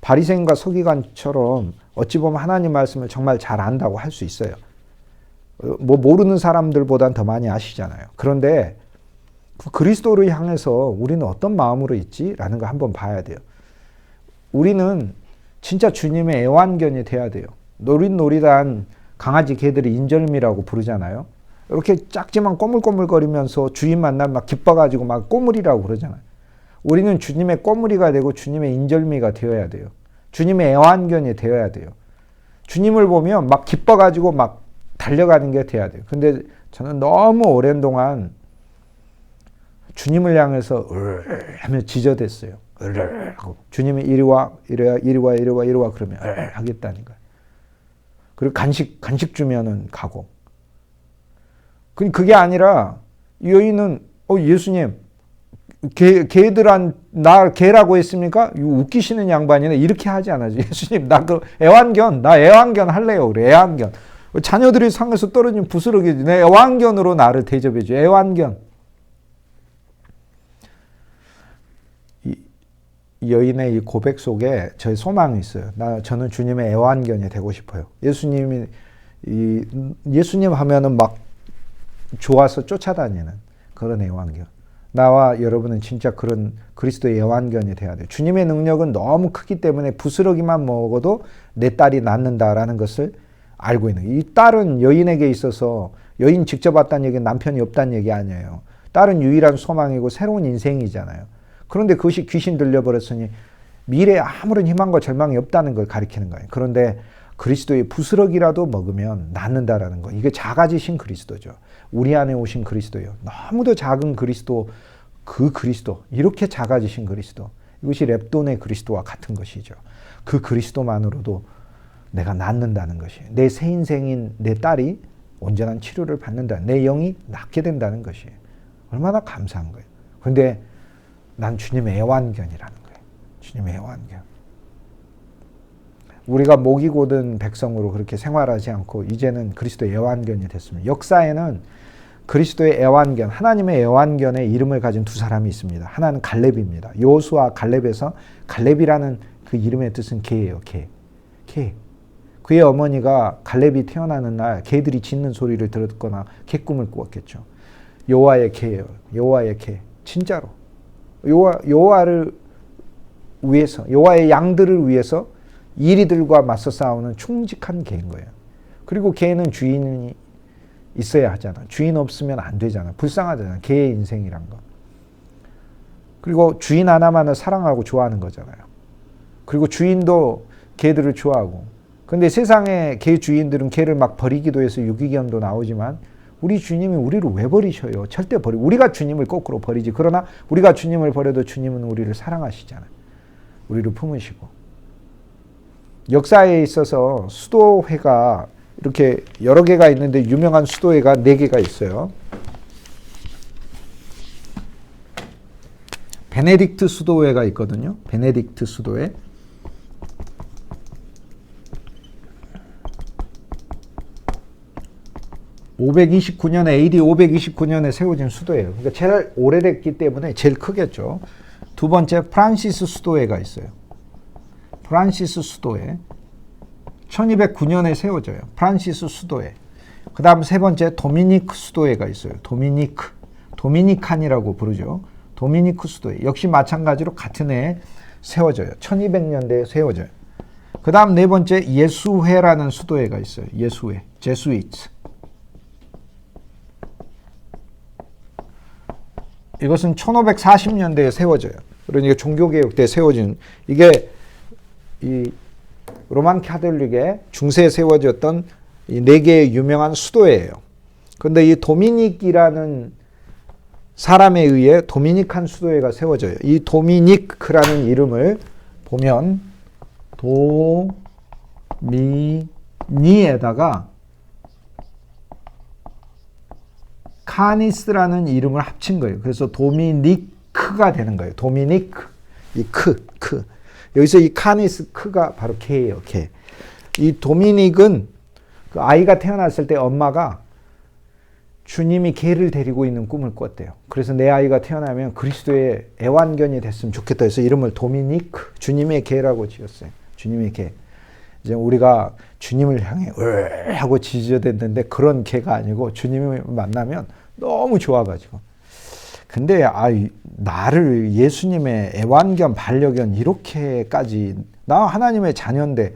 바리새인과 서기관처럼 어찌 보면 하나님 말씀을 정말 잘 안다고 할 수 있어요. 뭐 모르는 사람들보단 더 많이 아시잖아요. 그런데 그리스도를 향해서 우리는 어떤 마음으로 있지라는 걸 한번 봐야 돼요. 우리는 진짜 주님의 애완견이 돼야 돼요. 노릇노릇한 강아지 개들이 인절미라고 부르잖아요. 이렇게 작지만 꼬물꼬물거리면서 주인 만나면 막 기뻐가지고 막 꼬물이라고 그러잖아요. 우리는 주님의 꼬물이가 되고 주님의 인절미가 되어야 돼요. 주님의 애완견이 되어야 돼요. 주님을 보면 막 기뻐가지고 막 달려가는 게 돼야 돼요. 근데 저는 너무 오랜 동안 주님을 향해서 하며 지저댔어요. 하고 주님이 이리 와 그러면 하겠다니까요. 그리고 간식 주면은 가고. 그게 아니라 이 여인은 예수님 개들한 나 개라고 했습니까? 웃기시는 양반이네. 이렇게 하지 않아요. 예수님 나 애완견 할래요. 그래 애완견. 자녀들이 상에서 떨어진 부스러기지. 내 애완견으로 나를 대접해줘. 애완견. 이 여인의 이 고백 속에 저의 소망이 있어요. 저는 주님의 애완견이 되고 싶어요. 예수님 하면은 막 좋아서 쫓아다니는 그런 애완견. 나와 여러분은 진짜 그런 그리스도의 애완견이 돼야 돼요. 주님의 능력은 너무 크기 때문에 부스러기만 먹어도 내 딸이 낫는다라는 것을 알고 있는 거예요. 이 딸은 여인에게 있어서 여인 직접 왔다는 얘기는 남편이 없다는 얘기 아니에요. 딸은 유일한 소망이고 새로운 인생이잖아요. 그런데 그것이 귀신 들려버렸으니 미래에 아무런 희망과 절망이 없다는 걸 가리키는 거예요. 그런데 그리스도의 부스러기라도 먹으면 낫는다라는 거. 이게 작아지신 그리스도죠. 우리 안에 오신 그리스도예요. 너무도 작은 그리스도, 그 그리스도, 이렇게 작아지신 그리스도. 이것이 렙돈의 그리스도와 같은 것이죠. 그 그리스도만으로도 내가 낫는다는 것이에요. 내 새 인생인 내 딸이 온전한 치료를 받는다. 내 영이 낫게 된다는 것이에요. 얼마나 감사한 거예요. 그런데 난 주님의 애완견이라는 거예요. 주님의 애완견. 우리가 목이 고든 백성으로 그렇게 생활하지 않고 이제는 그리스도의 애완견이 됐습니다. 역사에는 그리스도의 애완견, 하나님의 애완견의 이름을 가진 두 사람이 있습니다. 하나는 갈렙입니다. 여호수아 갈렙에서 갈렙이라는 그 이름의 뜻은 개예요. 개. 그의 어머니가 갈렙이 태어나는 날 개들이 짖는 소리를 들었거나 개꿈을 꾸었겠죠. 여호와의 개예요. 여호와의 개. 진짜로. 여호와를 위해서, 여호와의 양들을 위해서 이리들과 맞서 싸우는 충직한 개인 거예요. 그리고 개는 주인이 있어야 하잖아. 주인 없으면 안 되잖아. 불쌍하잖아. 개의 인생이란 거. 그리고 주인 하나만을 사랑하고 좋아하는 거잖아요. 그리고 주인도 개들을 좋아하고. 근데 세상에 개 주인들은 개를 막 버리기도 해서 유기견도 나오지만 우리 주님이 우리를 왜 버리셔요? 절대 우리가 주님을 거꾸로 버리지. 그러나 우리가 주님을 버려도 주님은 우리를 사랑하시잖아요. 우리를 품으시고. 역사에 있어서 수도회가 이렇게 여러 개가 있는데 유명한 수도회가 4개가 있어요. 베네딕트 수도회가 있거든요. 베네딕트 수도회. AD 529년에 세워진 수도예요. 그러니까 제일 오래됐기 때문에 제일 크겠죠. 두 번째 프란시스 수도회가 있어요. 프란시스 수도회. 1209년에 세워져요. 프란시스 수도회. 그 다음 세 번째 도미니크 수도회가 있어요. 도미니칸이라고 부르죠. 도미니크 수도회. 역시 마찬가지로 같은 해에 세워져요. 1200년대에 세워져요. 그 다음 네 번째 예수회라는 수도회가 있어요. 예수회. 제수이츠. 이것은 1540년대에 세워져요. 그러니까 종교개혁 때 세워진, 이게 이 로만 카톨릭의 중세에 세워졌던 이 4개의 유명한 수도예요. 그런데 이 도미닉이라는 사람에 의해 도미니칸 수도회가 세워져요. 이 도미니크라는 이름을 보면 도미니에다가 카니스라는 이름을 합친 거예요. 그래서 도미니크가 되는 거예요. 도미니크. 이 크. 여기서 이 카니스 크가 바로 개예요. 개. 이 도미닉은 그 아이가 태어났을 때 엄마가 주님이 개를 데리고 있는 꿈을 꿨대요. 그래서 내 아이가 태어나면 그리스도의 애완견이 됐으면 좋겠다 해서 이름을 도미니크, 주님의 개라고 지었어요. 주님의 개. 이제 우리가 주님을 향해 으 하고 지저댔는데 그런 개가 아니고 주님을 만나면 너무 좋아가지고. 근데 나를 예수님의 애완견, 반려견 이렇게까지, 나 하나님의 자녀인데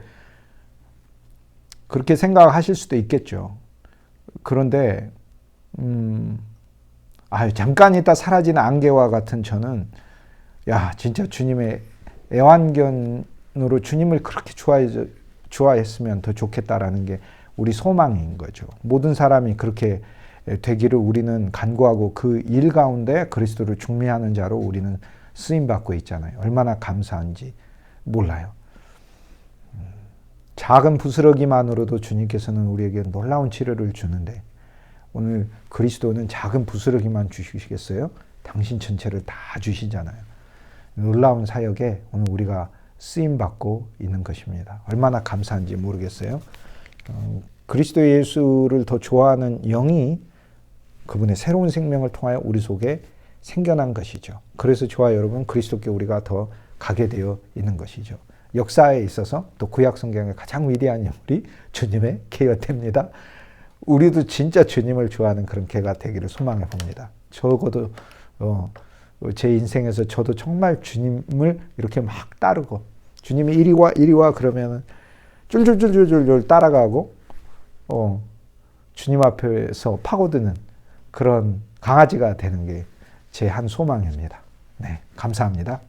그렇게 생각하실 수도 있겠죠. 그런데 잠깐 있다 사라지는 안개와 같은 저는 진짜 주님의 애완견으로 주님을 그렇게 좋아했으면 더 좋겠다라는 게 우리 소망인 거죠. 모든 사람이 그렇게 되기를 우리는 간구하고 그 일 가운데 그리스도를 중미하는 자로 우리는 쓰임받고 있잖아요. 얼마나 감사한지 몰라요. 작은 부스러기만으로도 주님께서는 우리에게 놀라운 치료를 주는데 오늘 그리스도는 작은 부스러기만 주시겠어요? 당신 전체를 다 주시잖아요. 놀라운 사역에 오늘 우리가 쓰임받고 있는 것입니다. 얼마나 감사한지 모르겠어요. 그리스도 예수를 더 좋아하는 영이 그분의 새로운 생명을 통하여 우리 속에 생겨난 것이죠. 그래서 저와 여러분 그리스도께 우리가 더 가게 되어 있는 것이죠. 역사에 있어서 또 구약 성경의 가장 위대한 인물이 주님의 개였답니다. 우리도 진짜 주님을 좋아하는 그런 개가 되기를 소망해 봅니다. 적어도 제 인생에서 저도 정말 주님을 이렇게 막 따르고 주님이 이리 와 그러면 쫄쫄쫄쫄쫄 따라가고 주님 앞에서 파고드는 그런 강아지가 되는 게 제 한 소망입니다. 네, 감사합니다.